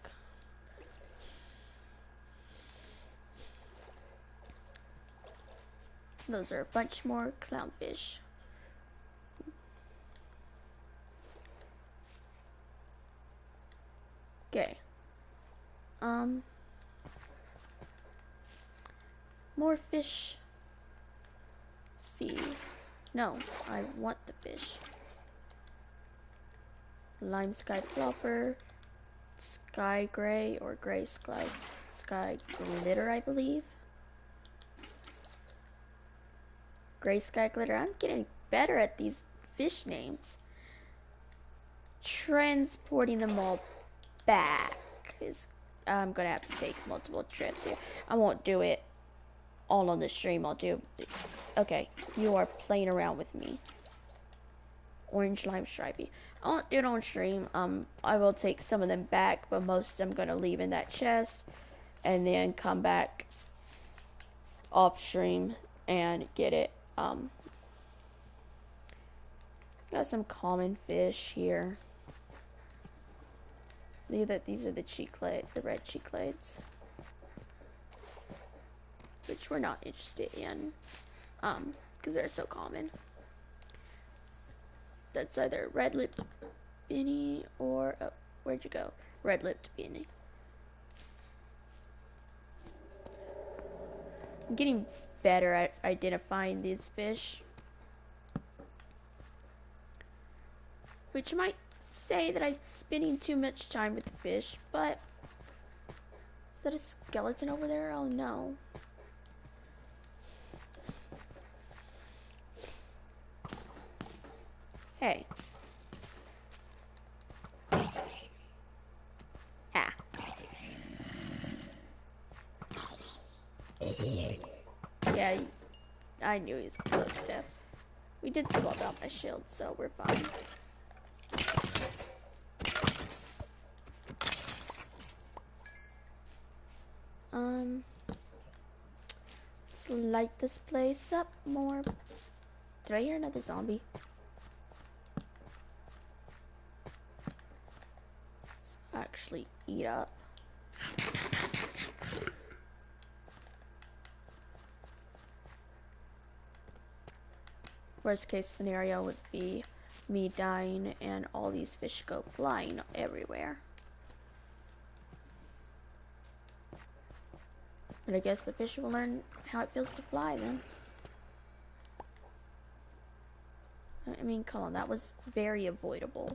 Those are a bunch more clownfish. Okay. More fish. Let's see. No, I want the fish. Lime sky flopper, sky gray or gray sky glitter, I believe. Gray sky glitter. I'm getting better at these fish names. Transporting them all back is... I'm gonna have to take multiple trips here. I won't do it all on the stream. I'll do... Okay, you are playing around with me. Orange lime stripey. I won't do it on stream. I will take some of them back, but most I'm gonna leave in that chest and then come back off stream and get it. Got some common fish here. Leave that these are the red cheeklades, which we're not interested in, because they're so common. That's either red-lipped Benny or, oh, where'd you go? Red-lipped Benny. I'm getting better at identifying these fish, which might say that I'm spending too much time with the fish, but is that a skeleton over there? Oh no. Hey. Ah. Yeah, I knew he was close to death. We did swap out my shield, so we're fine. Let's light this place up more. Did I hear another zombie? Let's actually eat up. Worst case scenario would be me dying and all these fish go flying everywhere. But I guess the fish will learn how it feels to fly then. I mean, come on, that was very avoidable.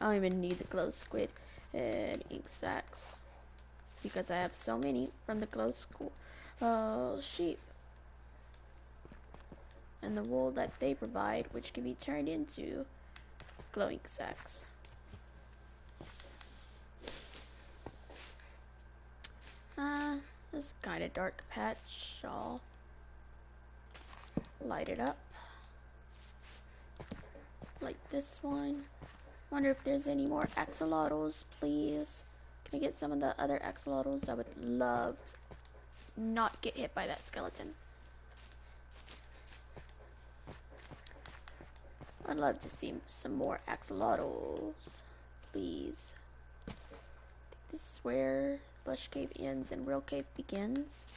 I don't even need the glow squid and ink sacs because I have so many from the glow sheep and the wool that they provide, which can be turned into glowing sacs. This is kind of dark patch. I'll light it up like this one. Wonder if there's any more axolotls, please. Can I get some of the other axolotls? I would love to not get hit by that skeleton. I'd love to see some more axolotls, please. I think this is where Lush Cave ends and Real Cave begins.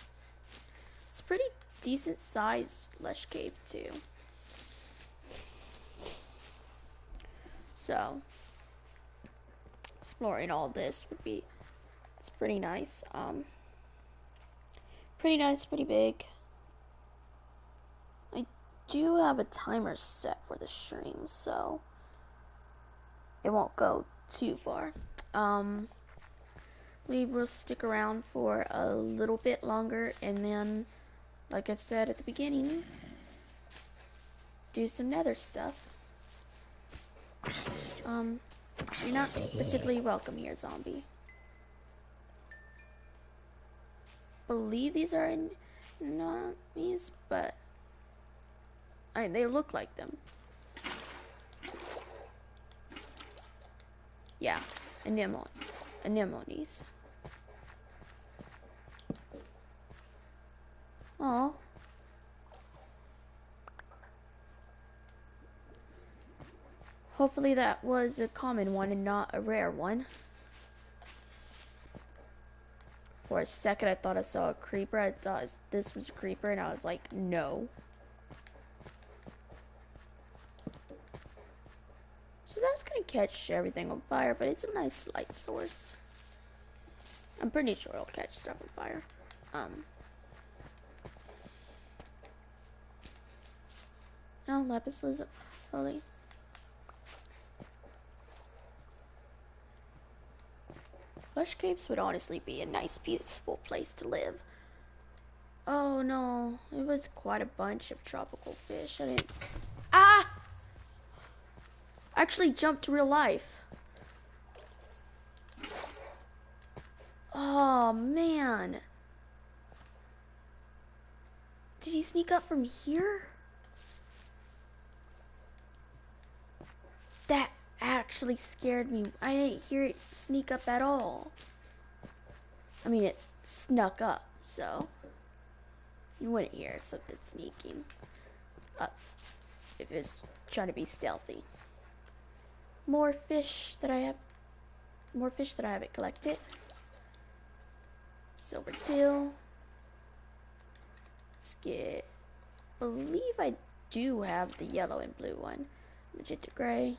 It's a pretty decent sized Lush Cave too. So exploring all this would be, it's pretty nice. Pretty nice, pretty big. I do have a timer set for the stream, so it won't go too far. We will stick around for a little bit longer, and then, like I said at the beginning, do some nether stuff. You're not particularly welcome here, zombie. Believe these are enemies, but they look like them. Yeah, anemones. Oh. Hopefully that was a common one and not a rare one. For a second I thought I saw a creeper. I thought this was a creeper and I was like, no. So that's gonna catch everything on fire, but it's a nice light source. I'm pretty sure it'll catch stuff on fire. Oh, lapis lazuli. Lush Caves would honestly be a nice, peaceful place to live. Oh no, it was quite a bunch of tropical fish. I didn't. Ah! Actually jumped to real life. Oh man. Did he sneak up from here? That actually scared me. I didn't hear it sneak up at all. I mean, it snuck up, so you wouldn't hear something sneaking up if it was trying to be stealthy. More fish that I haven't collected. Silvertail. Skit. Believe I do have the yellow and blue one. Magenta gray.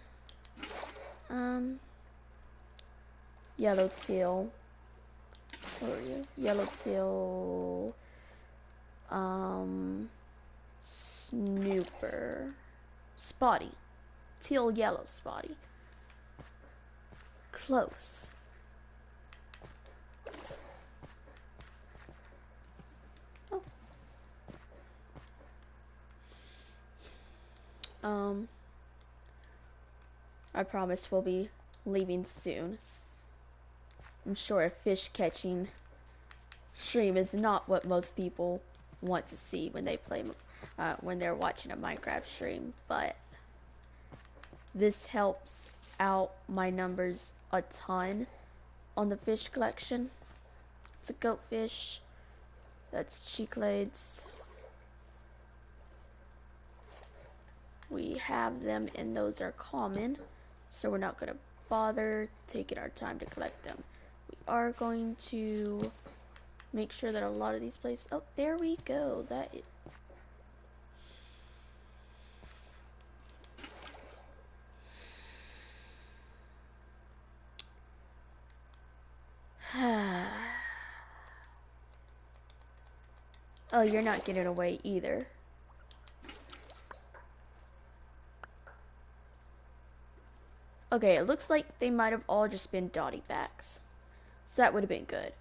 Yellowtail. Where are you? Yellowtail. Snooper. Spotty. Teal yellow spotty. Close. Oh. I promise we'll be leaving soon. I'm sure a fish catching stream is not what most people want to see when they play, when they're watching a Minecraft stream, but this helps out my numbers a ton on the fish collection. It's a goatfish. That's Chiclades. We have them, and those are common, so we're not going to bother taking our time to collect them. We are going to make sure that a lot of these places... Oh, there we go. That is... Oh, you're not getting away either. Okay, it looks like they might have all just been dotty backs. So that would have been good.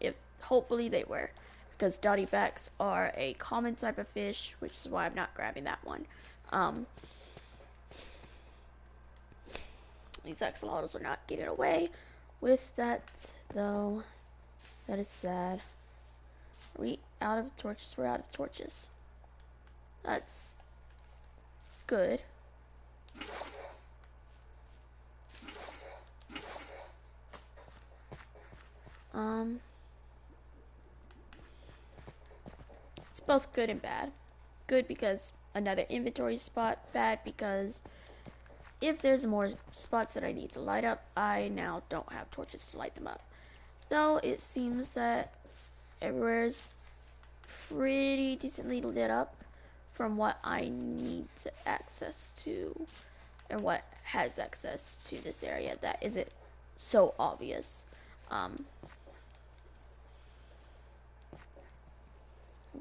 If hopefully they were. Because dotty backs are a common type of fish, which is why I'm not grabbing that one. These axolotls are not getting away with that, though. That is sad. Are we out of torches? We're out of torches. That's good. It's both good and bad. Good because another inventory spot. Bad because if there's more spots that I need to light up, I now don't have torches to light them up. Though it seems that everywhere is pretty decently lit up from what I need to access to and what has access to this area that isn't so obvious.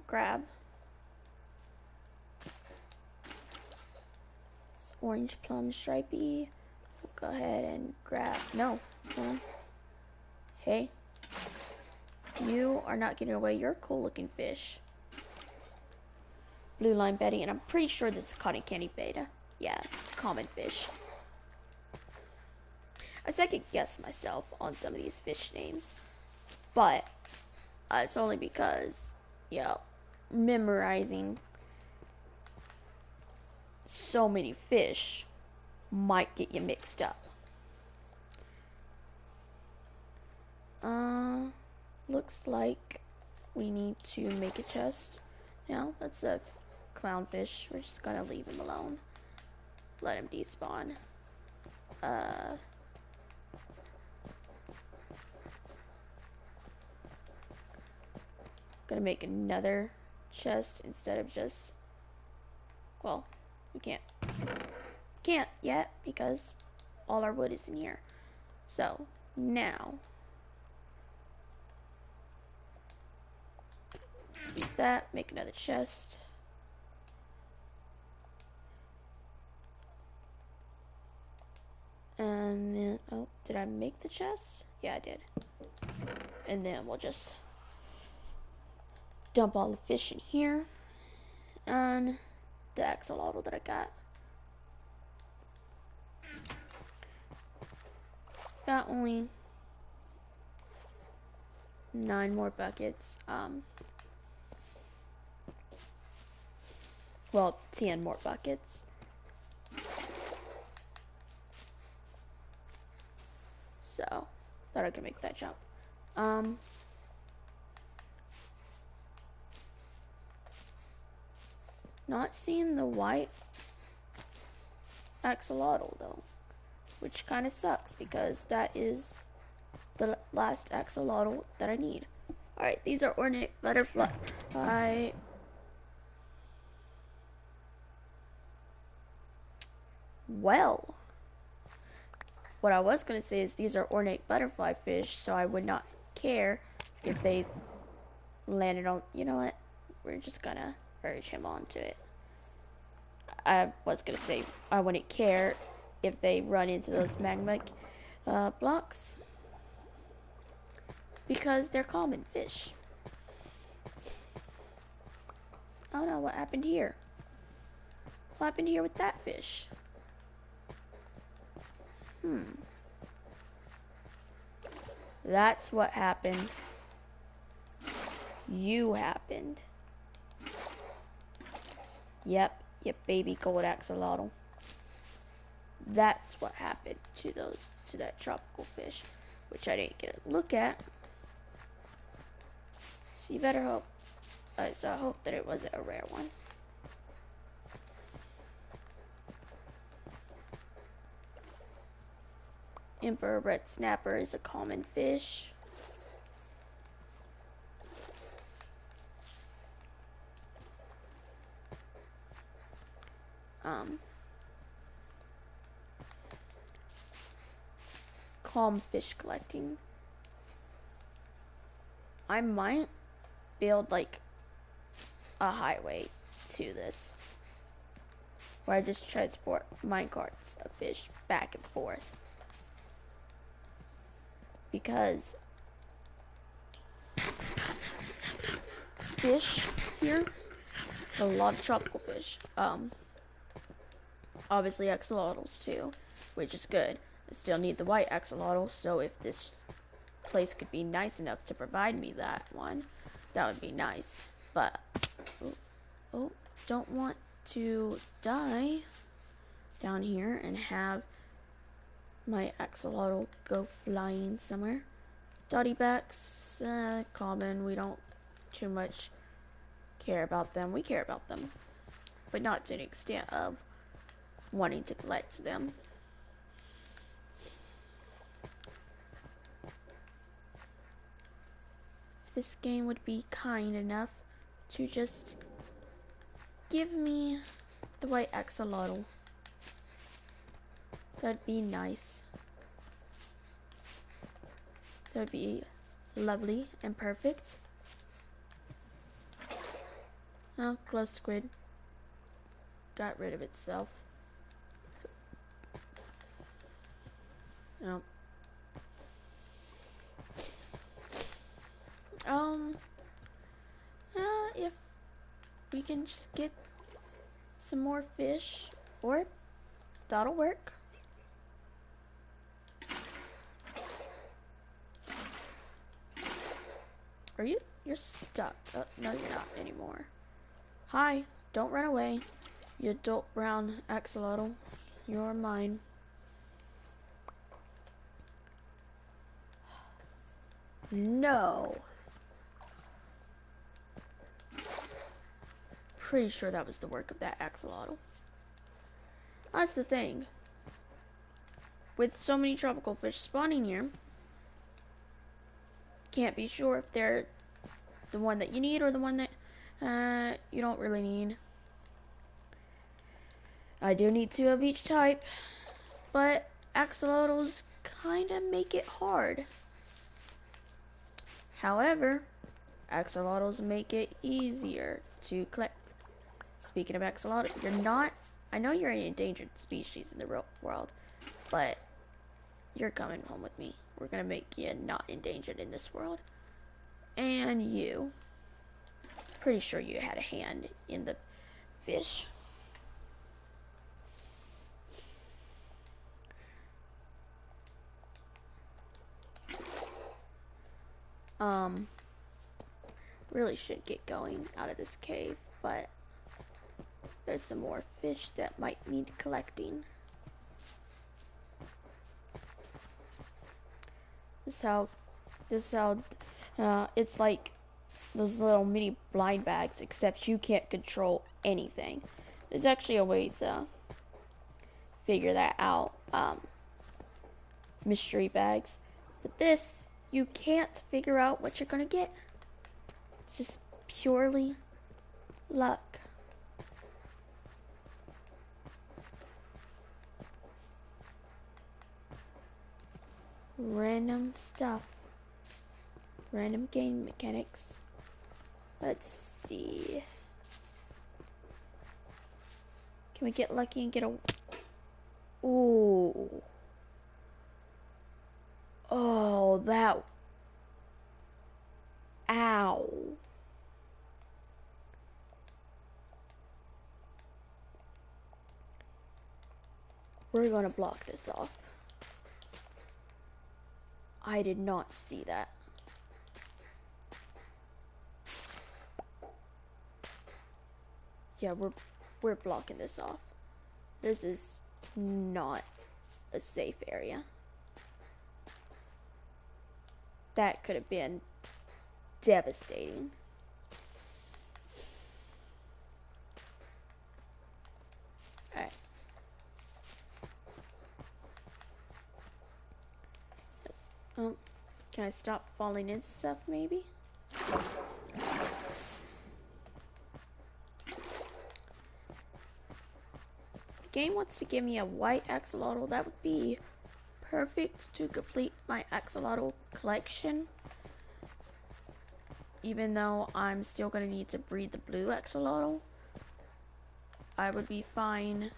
Grab this orange plum stripey. We'll go ahead and grab. No. Hey. You are not getting away. You're a cool looking fish. Blue line Betty, and I'm pretty sure this is cotton candy beta. Yeah, common fish. I second guess myself on some of these fish names, but it's only because, yeah, memorizing so many fish might get you mixed up. Looks like we need to make a chest. Now, that's a clownfish. We're just gonna leave him alone. Let him despawn. Gonna make another chest instead of just, well, we can't yet because all our wood is in here. So now use that, make another chest. And then, oh, did I make the chest? Yeah, I did. And then we'll just dump all the fish in here. And the axolotl that I got. Got only 9 more buckets. Well, 10 more buckets. So, thought I could make that jump. Not seeing the white axolotl though, which kind of sucks because that is the last axolotl that I need. Alright, these are ornate butterfly. Well, what I was going to say is these are ornate butterfly fish, so I would not care if they landed on, you know what, we're just going to urge him onto it. I was going to say I wouldn't care if they run into those magma blocks because they're common fish. Oh no, what happened here? What happened here with that fish? That's what happened. You happened. Yep, baby gold axolotl. That's what happened to that tropical fish, which I didn't get a look at. So you better hope. So I hope that it wasn't a rare one. Emperor red snapper is a common fish. Calm fish collecting. I might build like a highway to this where I just transport minecarts of fish back and forth. Because fish here, it's a lot of tropical fish. Obviously axolotls too, which is good. I still need the white axolotl, so if this place could be nice enough to provide me that one, that would be nice. But don't want to die down here and have my axolotl go flying somewhere. Dotty backs, common. We don't too much care about them. We care about them, but not to the extent of wanting to collect them. If this game would be kind enough to just give me the white axolotl, That'd be nice. That'd be lovely and perfect. Oh, close squid. Got rid of itself. Oh. If we can just get some more fish, or that'll work. You're stuck. Oh, no, you're not anymore. Hi, don't run away. You adult brown axolotl. You're mine. No. Pretty sure that was the work of that axolotl. That's the thing. With so many tropical fish spawning here, can't be sure if they're the one that you need or the one that you don't really need. I do need two of each type, but axolotls kind of make it hard. However, axolotls make it easier to collect. Speaking of axolotl, you're not, I know you're an endangered species in the real world, but you're coming home with me. We're gonna make you not endangered in this world. And you, pretty sure you had a hand in the fish. Really should get going out of this cave, but there's some more fish that might need collecting. This is how, it's like those little mini blind bags, except you can't control anything. There's actually a way to figure that out, mystery bags. But this, you can't figure out what you're gonna get. It's just purely luck. Random stuff. Random game mechanics. Let's see. Can we get lucky and get a... Ooh. Oh, that... Ow. We're gonna block this off. I did not see that. Yeah, we're blocking this off. This is not a safe area. That could have been devastating. Alright. Can I stop falling into stuff, maybe? The game wants to give me a white axolotl. That would be perfect to complete my axolotl collection. Even though I'm still going to need to breed the blue axolotl. I would be fine.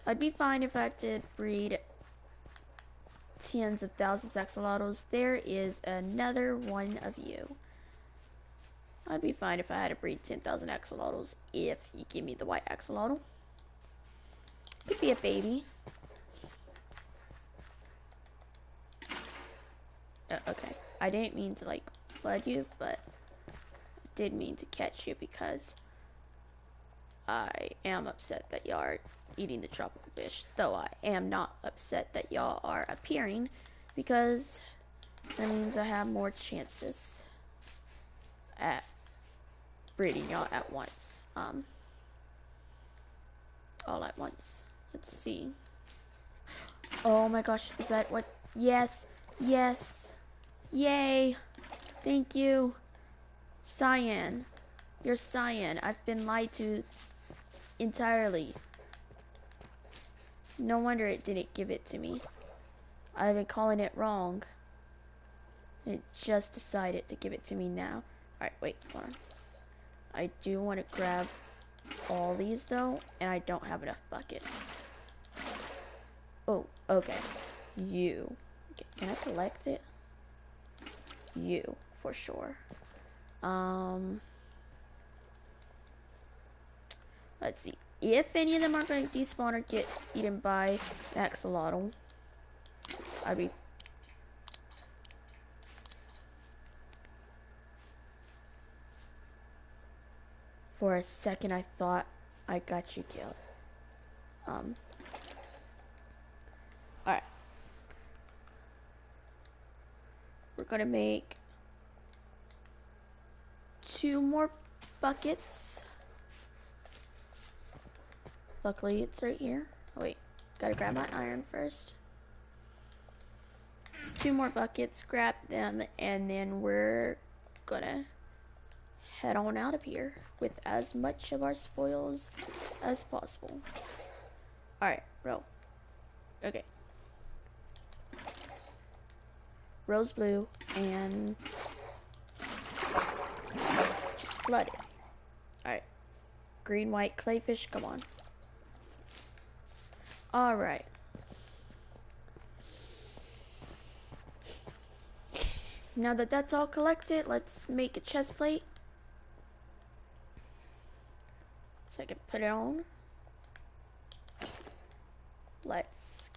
I'd be fine if I did breed tens of thousands of axolotls. There is another one of you. I'd be fine if I had to breed 10,000 axolotls if you give me the white axolotl. Could be a baby. Okay. I didn't mean to, like, flood you, but I did mean to catch you because I am upset that y'all are eating the tropical fish, though I am not upset that y'all are appearing because that means I have more chances at breeding y'all at once. All at once. Let's see. Oh my gosh, is that what? Yes, yes, yay, thank you. Cyan, you're cyan. I've been lied to entirely. No wonder it didn't give it to me. I've been calling it wrong. It just decided to give it to me now. Alright, wait, hold on. I do want to grab all these though, and I don't have enough buckets. Oh, okay. You. Okay, can I collect it? You, for sure. Let's see. If any of them are going to despawn or get eaten by an axolotl, I'd be... For a second, I thought I got you killed. Alright. We're going to make 2 more buckets. Luckily, it's right here. Oh, wait. Gotta grab my iron first. 2 more buckets, grab them, and then we're gonna head on out of here with as much of our spoils as possible. Alright, row. Okay. Rose blue and just flood it. Alright. Green, white, clayfish, come on. Alright. Now that that's all collected, let's make a chest plate. So I can put it on. Let's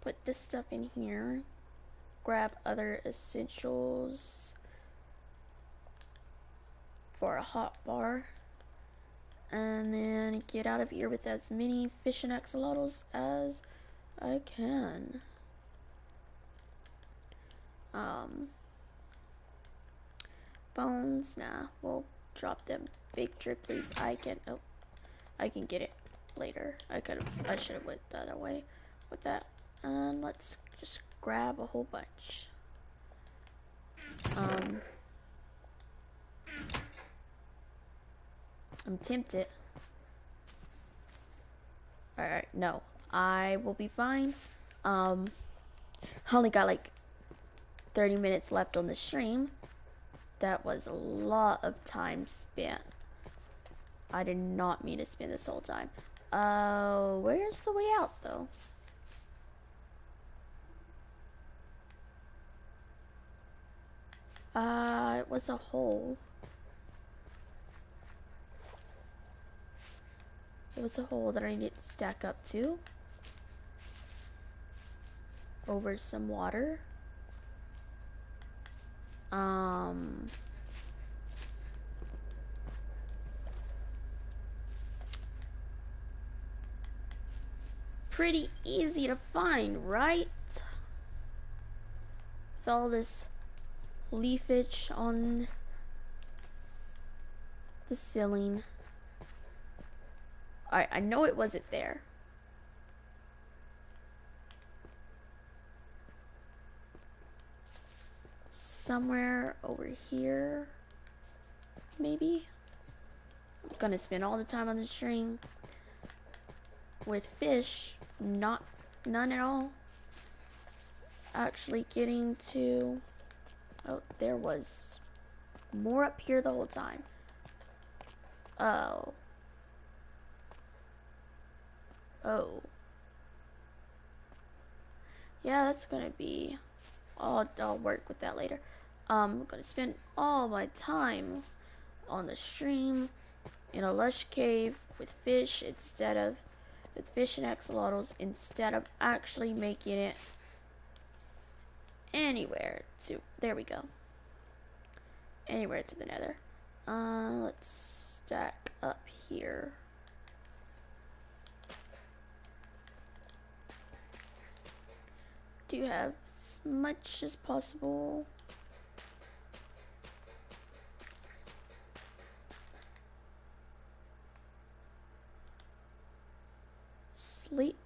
put this stuff in here. Grab other essentials for a hot bar. And then get out of here with as many fish and axolotls as I can. Bones, nah, we'll drop them. Big drip leaf, I can get it later. I should have went the other way with that. And let's just grab a whole bunch. I'm tempted. Alright, no. I will be fine. I only got like 30 minutes left on the stream. That was a lot of time spent. I did not mean to spend this whole time. Where's the way out though? It was a hole. It was a hole that I needed to stack up to. Over some water. Pretty easy to find, right? With all this leafage on the ceiling. Alright, I know it wasn't there. Somewhere over here, maybe. I'm gonna spend all the time on the string with fish, none at all. Actually getting to, oh, there was more up here the whole time. Oh. Yeah, that's gonna be, I'll work with that later. I'm gonna spend all my time on the stream in a lush cave with fish with fish and axolotls instead of actually making it anywhere to, there we go. Anywhere to the nether. Let's stack up here. Do have as much as possible. Sleep.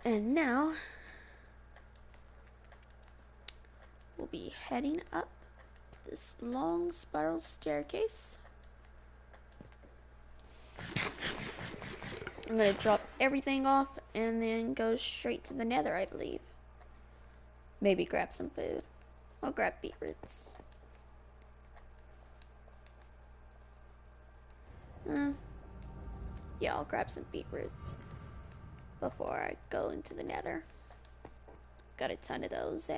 And now we'll be heading up this long spiral staircase. I'm gonna drop everything off and then go straight to the nether, I believe. Maybe grab some food. I'll grab beetroots. Yeah, I'll grab some beetroots before I go into the nether. Got a ton of those,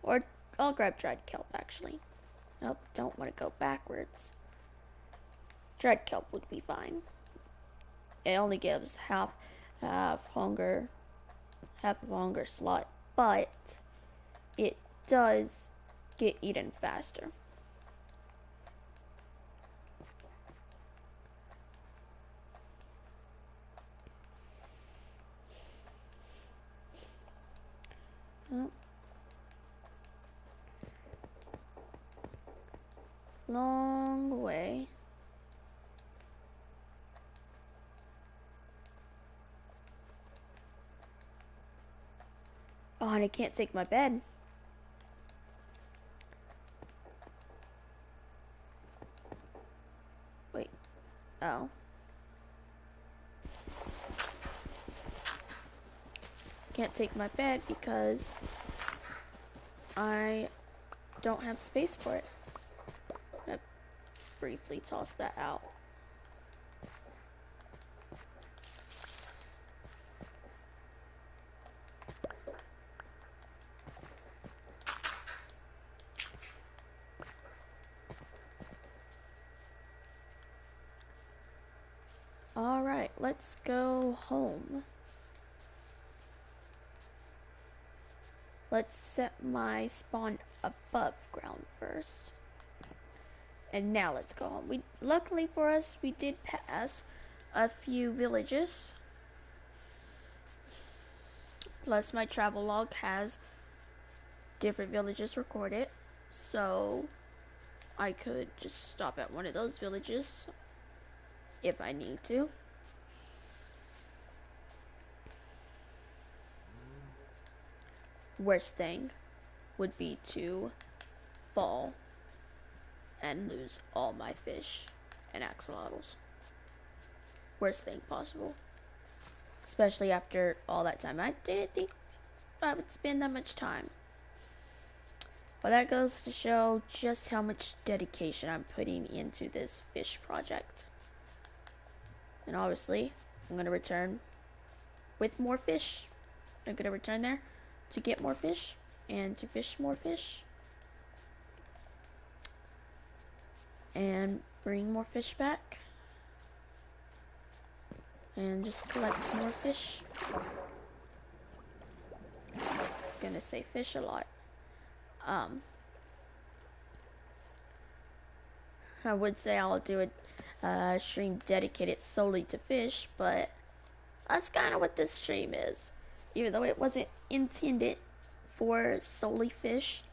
or I'll grab dried kelp actually. Nope, don't want to go backwards. Dried kelp would be fine. It only gives half a hunger slot, but it does get eaten faster. Oh. Long way. Oh, and I can't take my bed. Wait. Oh. Can't take my bed because I don't have space for it. I briefly toss that out. Alright, let's go home. Let's set my spawn above ground first. And now let's go home. Luckily for us, we did pass a few villages. Plus my travel log has different villages recorded. So I could just stop at one of those villages if I need to. Worst thing would be to fall and lose all my fish and axolotls. Worst thing possible. Especially after all that time. I didn't think I would spend that much time. But that goes to show just how much dedication I'm putting into this fish project. And obviously, I'm going to return with more fish. I'm going to return there to get more fish and to fish more fish. And bring more fish back. And just collect more fish. Gonna say fish a lot. I would say I'll do a stream dedicated solely to fish, but that's kind of what this stream is. Even though it wasn't intended for solely fish,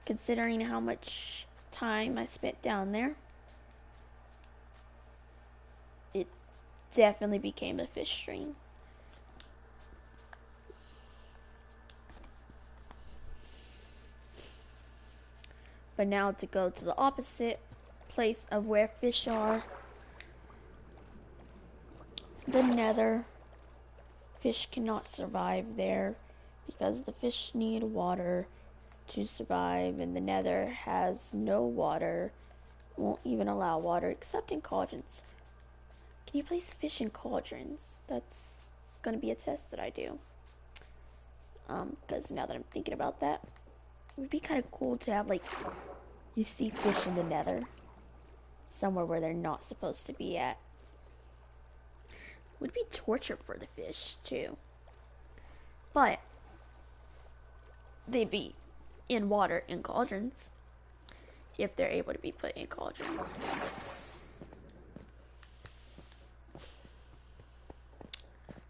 considering how much time I spent down there, it definitely became a fish stream. But now to go to the opposite place of where fish are, the nether. Fish cannot survive there because the fish need water to survive, and the nether has no water, won't even allow water except in cauldrons. Can you place fish in cauldrons? That's gonna be a test that I do. Because now that I'm thinking about that, it would be kind of cool to have, like, you see fish in the nether, somewhere where they're not supposed to be at. Would be torture for the fish too, but they'd be in water in cauldrons if they're able to be put in cauldrons.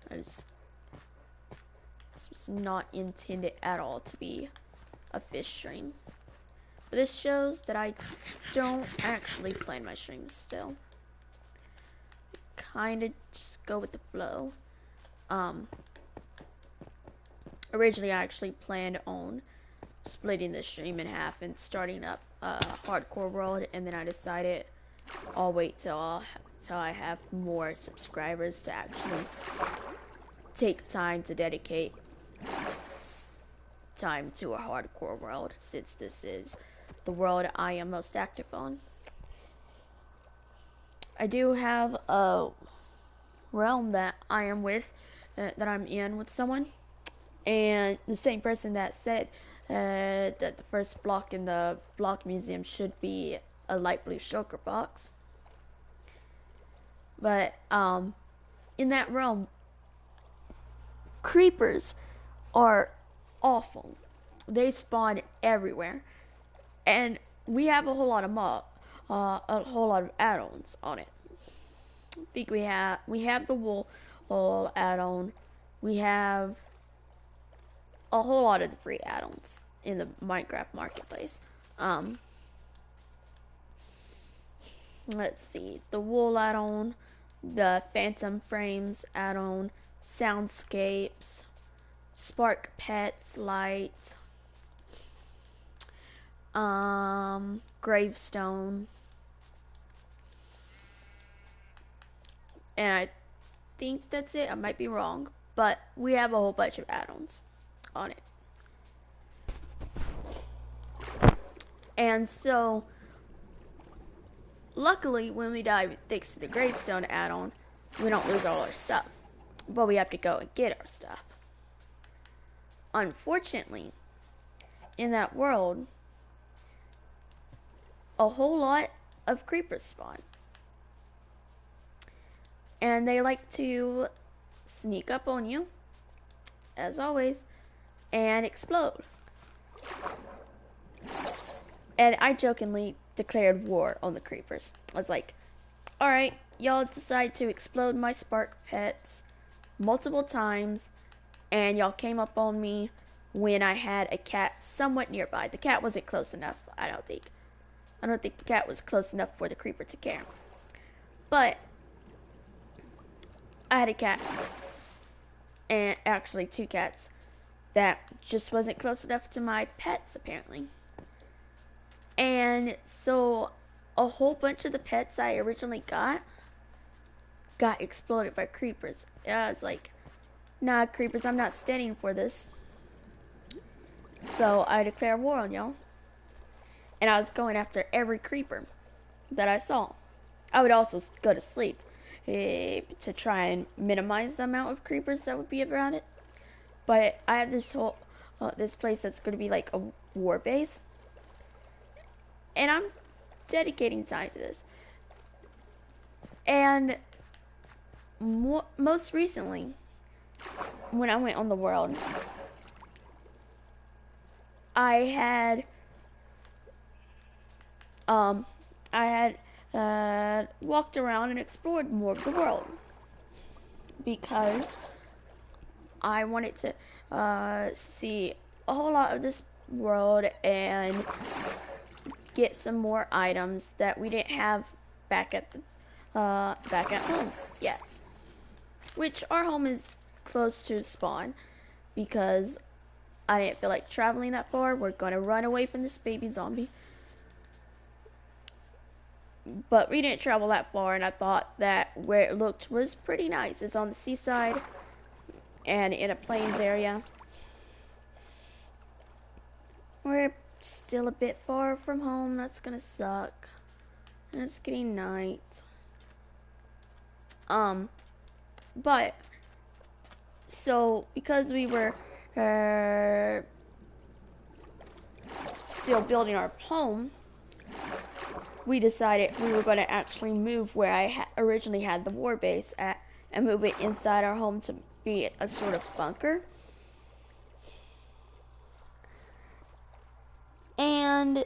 This was not intended at all to be a fish stream, but this shows that I don't actually plan my streams still. Kind of just go with the flow. Originally I actually planned on splitting the stream in half and starting up a hardcore world, and then I decided I'll wait till I have more subscribers to actually take time to dedicate time to a hardcore world, since this is the world I am most active on. I do have a realm that I am with, that I'm in with someone, and the same person that said that the first block in the block museum should be a light blue shulker box. But in that realm, creepers are awful. They spawn everywhere, and we have a whole lot of add-ons on it. I think we have the wool add-on. We have a whole lot of the free add-ons in the Minecraft marketplace. Let's see, the wool add-on, the phantom frames add-on, soundscapes, spark pets light, gravestone, and I think that's it. I might be wrong, but we have a whole bunch of add-ons on it. And so luckily, when we die thanks to the gravestone add-on, we don't lose all our stuff, but we have to go and get our stuff. Unfortunately, in that world, a whole lot of creepers spawn, and they like to sneak up on you, as always, and explode. And I jokingly declared war on the creepers. I was like, alright, y'all decide to explode my spark pets multiple times, and y'all came up on me when I had a cat somewhat nearby. The cat wasn't close enough, I don't think the cat was close enough for the creeper to care. But I had a cat, and actually 2 cats, that just wasn't close enough to my pets, apparently. And so a whole bunch of the pets I originally got exploded by creepers. And I was like, nah, creepers, I'm not standing for this. So I declare war on y'all. And I was going after every creeper that I saw. I would also go to sleep to try and minimize the amount of creepers that would be around it. But I have this whole this place that's going to be like a war base, and I'm dedicating time to this. And most recently, when I went on the world, I had walked around and explored more of the world, because I wanted to see a whole lot of this world and get some more items that we didn't have back at home yet. Which our home is close to spawn, because I didn't feel like traveling that far. We're gonna run away from this baby zombie. But we didn't travel that far, and I thought that where it looked was pretty nice. It's on the seaside and in a plains area. We're still a bit far from home. That's gonna suck. And it's getting night. But so because we were still building our home, we decided we were going to actually move where I originally had the war base at, and move it inside our home to be a sort of bunker. And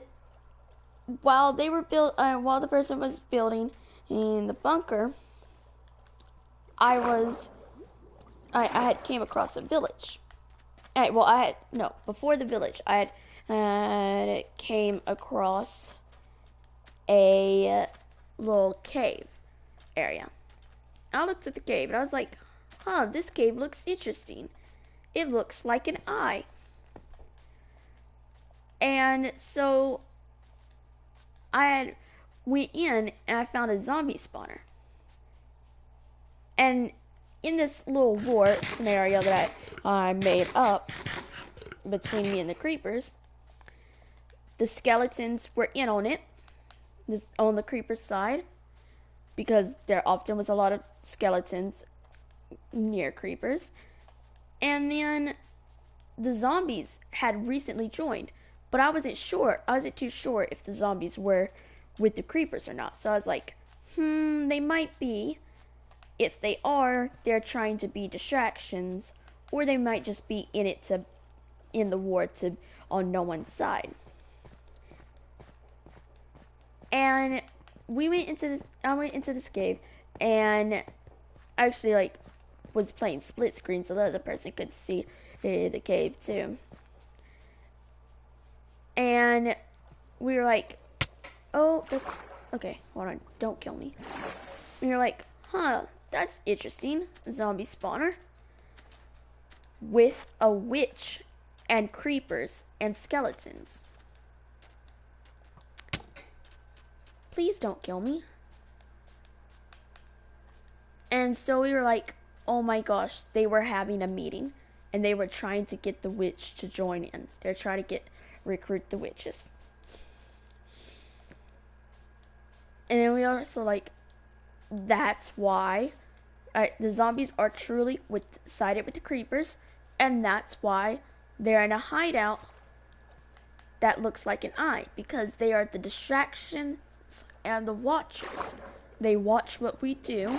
while the person was building in the bunker, I had came across a village. Before the village, I had came across a little cave area. I looked at the cave and I was like, huh, this cave looks interesting. It looks like an eye. And so I had went in and I found a zombie spawner. And in this little war scenario that I made up between me and the creepers, the skeletons were in on it, just on the creeper's side, because there often was a lot of skeletons near creepers. And then the zombies had recently joined, but I wasn't too sure if the zombies were with the creepers or not. So I was like, they might be. If they are, they're trying to be distractions, or they might just be in the war on no one's side. And I went into this cave, and actually was playing split screen so the other person could see the cave too. And we were like, oh, that's okay, hold on, don't kill me. And you're like, that's interesting. Zombie spawner with a witch and creepers and skeletons. Please don't kill me. And so we were like, oh my gosh, they were having a meeting and they were trying to get the witch to join in. They're trying to recruit the witches. And then we also like, that's why the zombies are truly sided with the creepers, and that's why they're in a hideout that looks like an eye, because they are the distractions and the watchers. They watch what we do,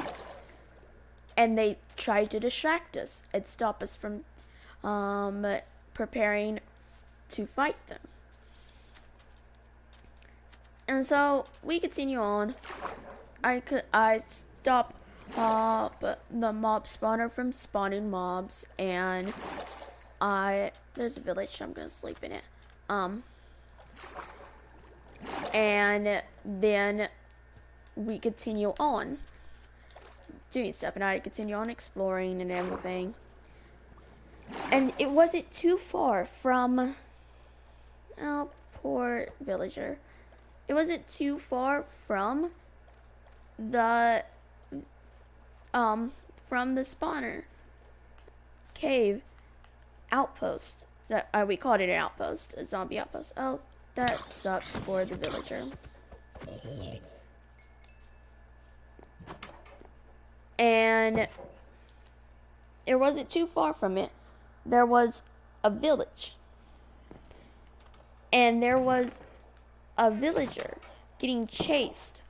and they try to distract us and stop us from preparing to fight them. And so we continue on. I stop the mob spawner from spawning mobs, and there's a village, so I'm gonna sleep in it. And then we continue on doing stuff, and I continue on exploring and everything. And it wasn't too far from, oh, poor villager. It wasn't too far from the spawner cave outpost that we called it an outpost, a zombie outpost. Oh, that sucks for the villager. And it wasn't too far from it. There was a village, and there was a villager getting chased.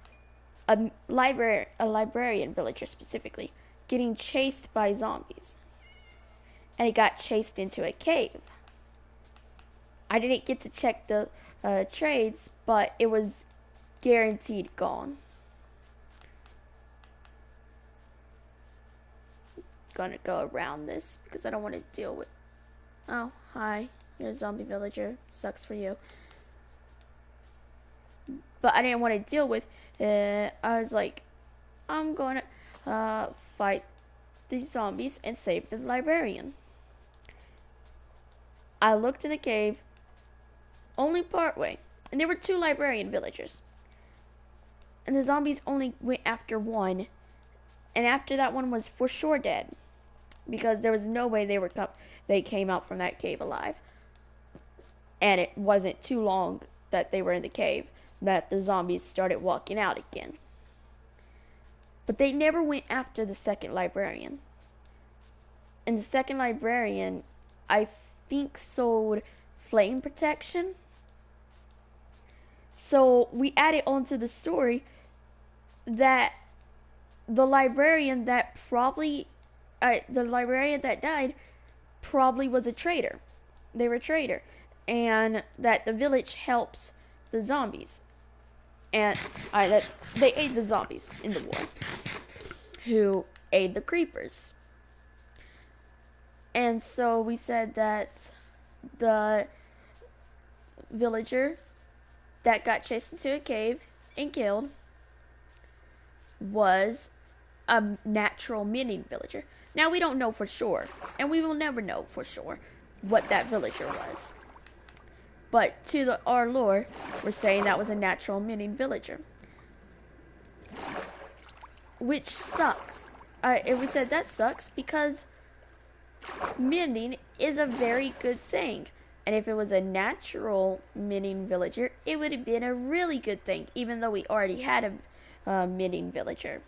A librarian villager specifically, getting chased by zombies. And he got chased into a cave. I didn't get to check the trades, but it was guaranteed gone. Gonna go around this because I don't want to deal with. Oh, hi. You're a zombie villager. Sucks for you. But I didn't want to deal with. I was like, I'm going to fight these zombies and save the librarian. I looked in the cave, only partway, and there were 2 librarian villagers. And the zombies only went after one, and after that one was for sure dead, because there was no way they came out from that cave alive. And it wasn't too long that they were in the cave that the zombies started walking out again. But they never went after the second librarian. And the second librarian, I think, sold flame protection. So we added onto the story that the librarian that died probably was a traitor. They were a traitor. And that the village helps the zombies. And they aid the zombies in the war, who aid the creepers. And so we said that the villager that got chased into a cave and killed was a natural minion villager. Now we don't know for sure, and we will never know for sure what that villager was. But to our lore, we're saying that was a natural mending villager. Which sucks. We said that sucks because mending is a very good thing. And if it was a natural mending villager, it would have been a really good thing, even though we already had a mending villager.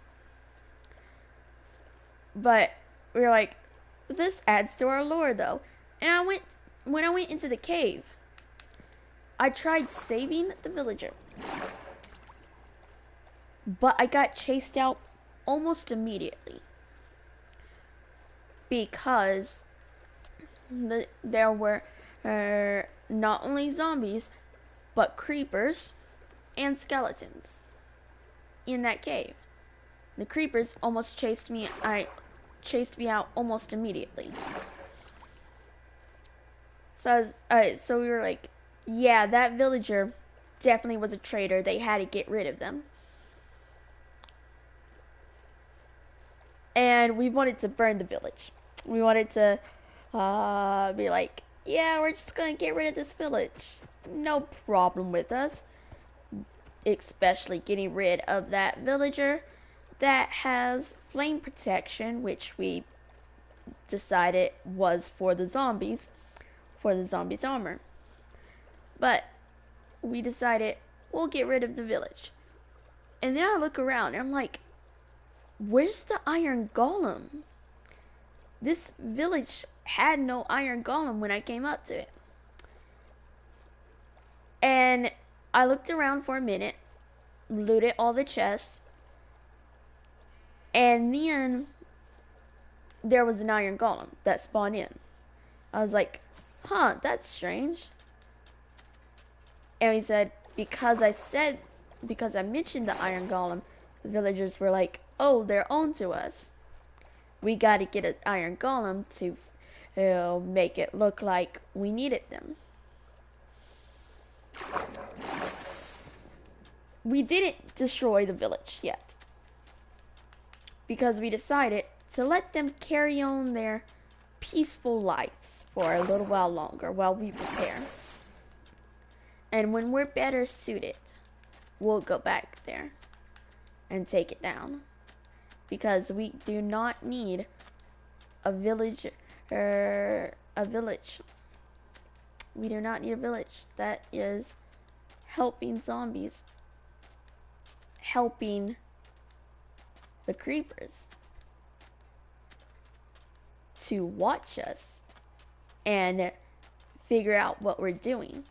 But we were like, this adds to our lore though. And when I went into the cave, I tried saving the villager, but I got chased out almost immediately because there were not only zombies, but creepers and skeletons in that cave. The creepers almost chased me out almost immediately. So we were like, yeah, that villager definitely was a traitor. They had to get rid of them. And we wanted to burn the village. We wanted to be like, yeah, we're just gonna get rid of this village. No problem with us. Especially getting rid of that villager that has flame protection, which we decided was for the zombies armor. But we decided we'll get rid of the village. And then I look around and I'm like, where's the iron golem? This village had no iron golem when I came up to it. And I looked around for a minute, looted all the chests, and then there was an iron golem that spawned in. I was like, huh, that's strange. And he said, because I mentioned the iron golem, the villagers were like, oh, they're on to us. We gotta get an iron golem to make it look like we needed them. We didn't destroy the village yet, because we decided to let them carry on their peaceful lives for a little while longer while we prepare. And when we're better suited, we'll go back there and take it down. Because we do not need a village. We do not need a village that is helping zombies, helping the creepers to watch us and figure out what we're doing.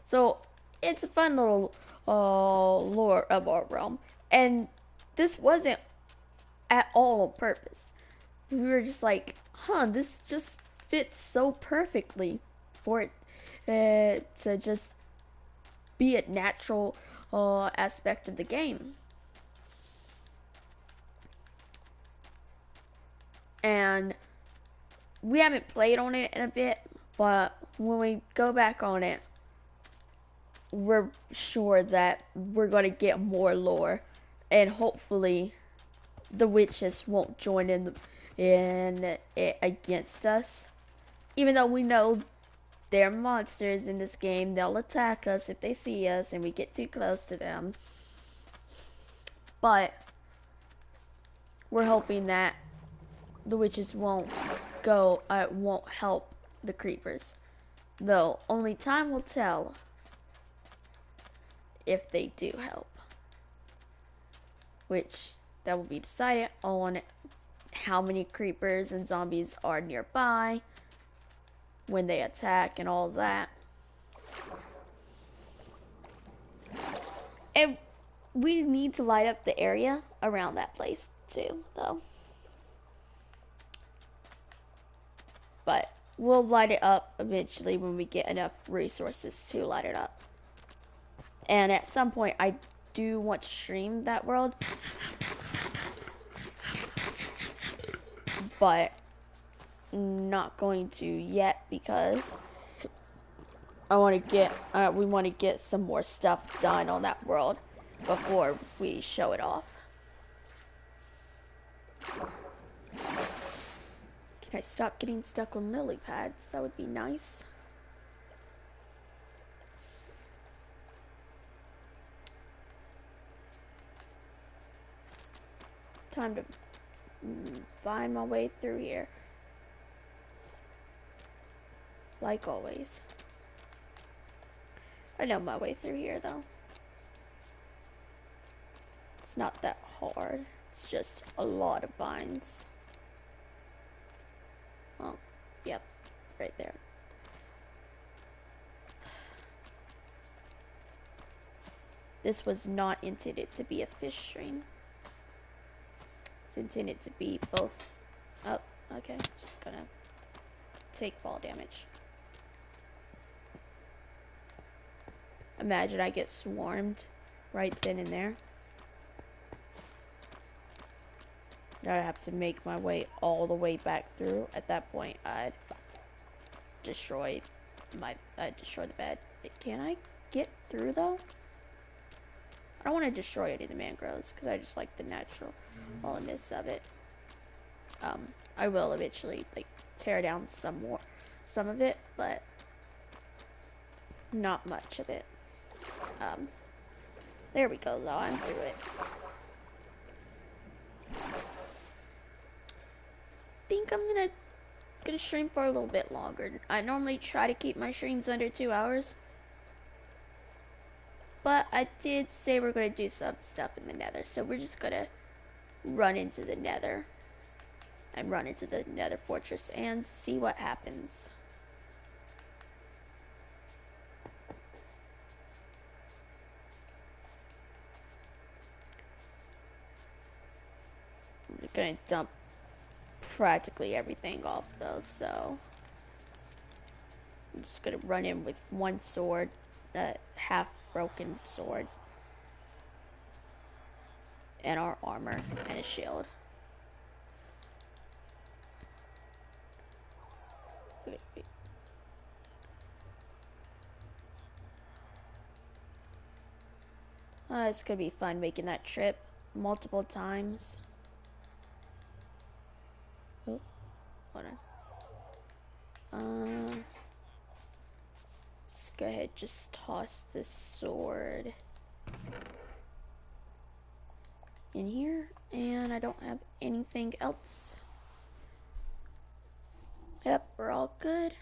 So it's a fun little lore of our realm, and this wasn't at all on purpose. We were just like, huh, this just fits so perfectly for it to just be a natural aspect of the game. And we haven't played on it in a bit, but when we go back on it, we're sure that we're going to get more lore, and hopefully the witches won't join in it against us. Even though we know they're monsters in this game, they'll attack us if they see us and we get too close to them. But we're hoping that the witches won't help the creepers. Though only time will tell if they do help. Which that will be decided on how many creepers and zombies are nearby when they attack and all that. And we need to light up the area around that place too, though. But we'll light it up eventually when we get enough resources to light it up. And at some point, I do want to stream that world. But not going to yet because we want to get some more stuff done on that world before we show it off. Can I stop getting stuck on lily pads? That would be nice. Time to find my way through here. Like always. I know my way through here though. It's not that hard. It's just a lot of vines. Oh, yep, right there. This was not intended to be a fish stream. It's intended to be both. Oh, okay. Just gonna take fall damage. Imagine I get swarmed right then and there. Now I have to make my way all the way back through. At that point, I'd destroy the bed. Can I get through though? I don't want to destroy any of the mangroves because I just like the natural wildness of it. I will eventually like tear down some of it, but not much of it. There we go though, I'm through it. I think I'm gonna stream for a little bit longer. I normally try to keep my streams under 2 hours. But I did say we're gonna do some stuff in the nether, so we're just gonna run into the nether. And run into the nether fortress and see what happens. I'm gonna dump practically everything off though, so I'm just gonna run in with one sword, that half broken sword, and our armor and a shield. Wait. It's gonna be fun making that trip multiple times. Oh, hold on. Let's go ahead, just toss this sword in here, and I don't have anything else. Yep, we're all good.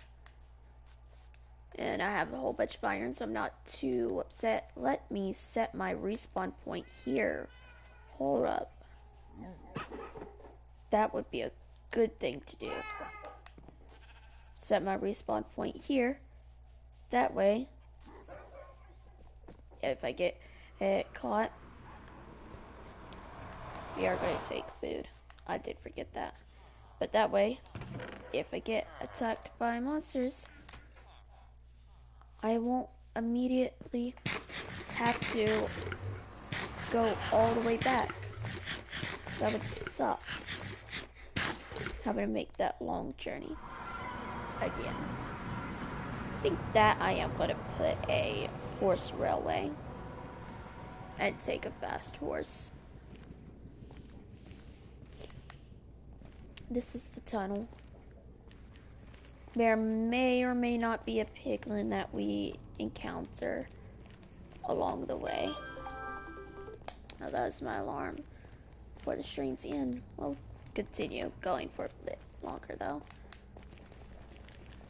And I have a whole bunch of iron, so I'm not too upset. Let me set my respawn point here. Hold up. That would be a good thing to do. Set my respawn point here. That way, if I get caught, we are going to take food. I did forget that. But that way, if I get attacked by monsters, I won't immediately have to go all the way back. That would suck. Having to make that long journey again. I think that I am going to put a horse railway and take a fast horse. This is the tunnel. There may or may not be a piglin that we encounter along the way. Oh, that was my alarm for the stream's end. We'll continue going for a bit longer though.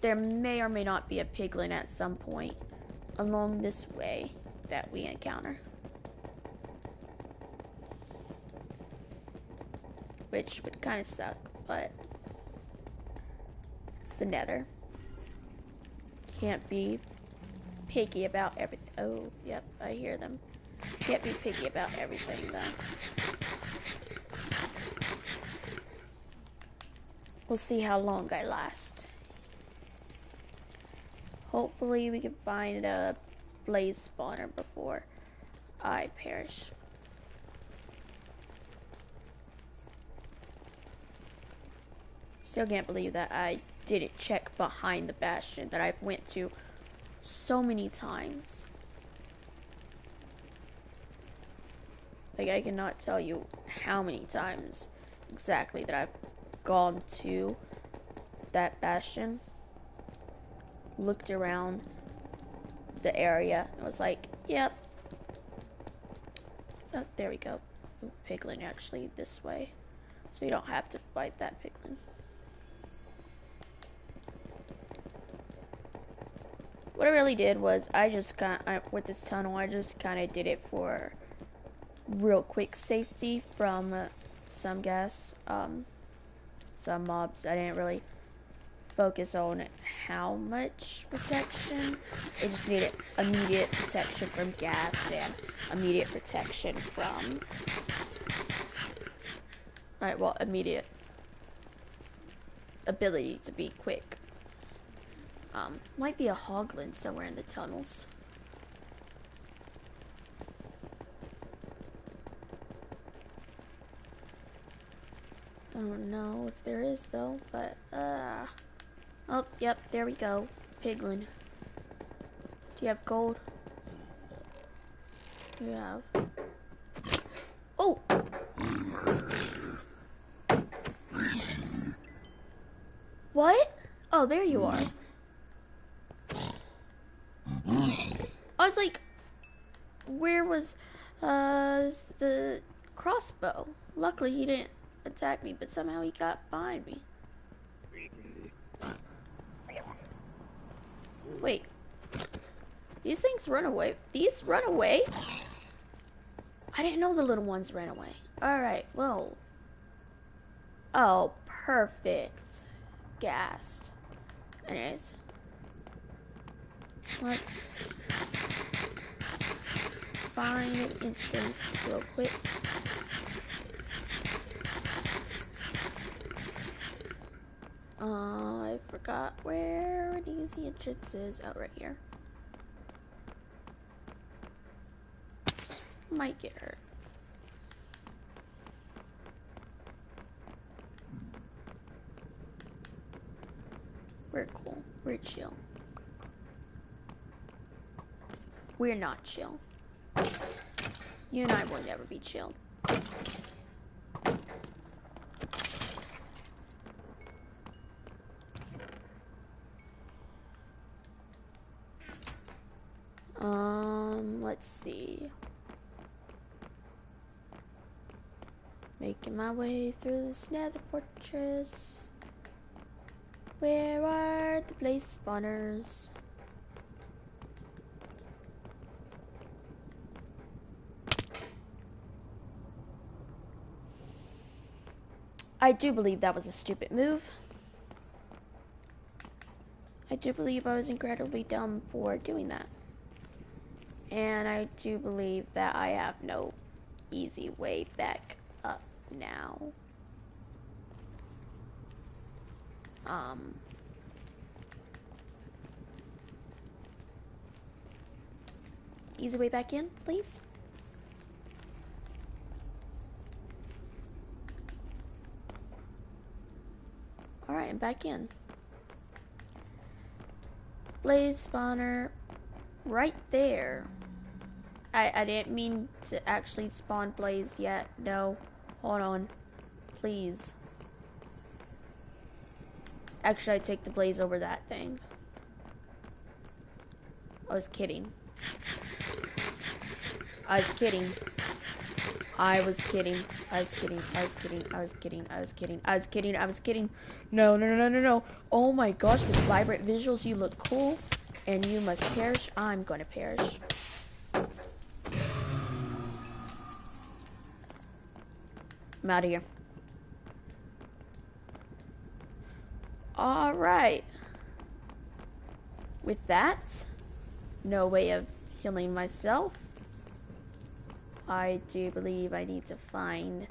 There may or may not be a piglin at some point along this way that we encounter. Which would kind of suck, but it's the nether. Can't be picky about everything. Oh, yep, I hear them. Can't be picky about everything, though. We'll see how long I last. Hopefully we can find a blaze spawner before I perish. Still can't believe that I didn't check behind the bastion that I've went to so many times. Like, I cannot tell you how many times exactly that I've gone to that bastion, looked around the area, and was like, yep. Oh, there we go. piglin actually this way, so you don't have to fight that piglin. What I really did was with this tunnel, I just kind of did it for real quick safety from some some mobs. I didn't really focus on how much protection. It just needed immediate protection from gas and immediate protection from immediate ability to be quick. Might be a hoglin somewhere in the tunnels. I don't know if there is though, but oh, yep, there we go. Piglin. Do you have gold? You have. Oh! What? Oh, there you are. I was like, where was the crossbow? Luckily he didn't attack me, but somehow he got behind me. Wait. These things run away. These run away? I didn't know the little ones ran away. Alright, well. Oh, perfect. Gassed. Anyways. Let's find an entrance real quick. I forgot where an easy entrance is. Oh, right here. This might get hurt. We're cool. We're chill. We're not chill. You and I will never be chilled. Let's see. Making my way through this nether fortress. Where are the blaze spawners? I do believe that was a stupid move. I do believe I was incredibly dumb for doing that. And I do believe that I have no easy way back up now. Easy way back in, please. Alright, I'm back in. Blaze spawner right there. I didn't mean to actually spawn blaze yet. No. Hold on. Please. Actually, I take the blaze over that thing. I was kidding. I was kidding. I was kidding. I was kidding. I was kidding. I was kidding. I was kidding. I was kidding. I was kidding. No, no, no, no, no, no. Oh my gosh, with vibrant visuals, you look cool. And you must perish. I'm gonna perish. I'm out of here. Alright. With that, no way of healing myself. I do believe I need to find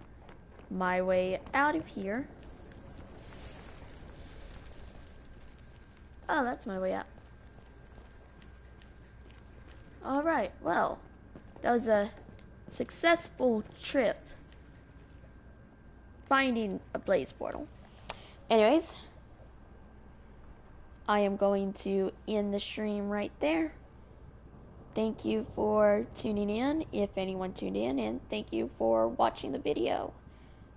my way out of here. Oh, that's my way out. Alright, well, that was a successful trip finding a blaze portal. Anyways, I am going to end the stream right there. Thank you for tuning in, if anyone tuned in, and thank you for watching the video.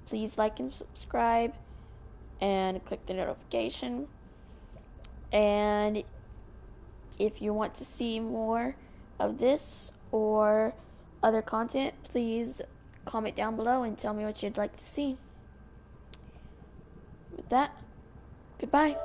Please like and subscribe and click the notification. And if you want to see more of this or other content, please comment down below and tell me what you'd like to see. With that, goodbye.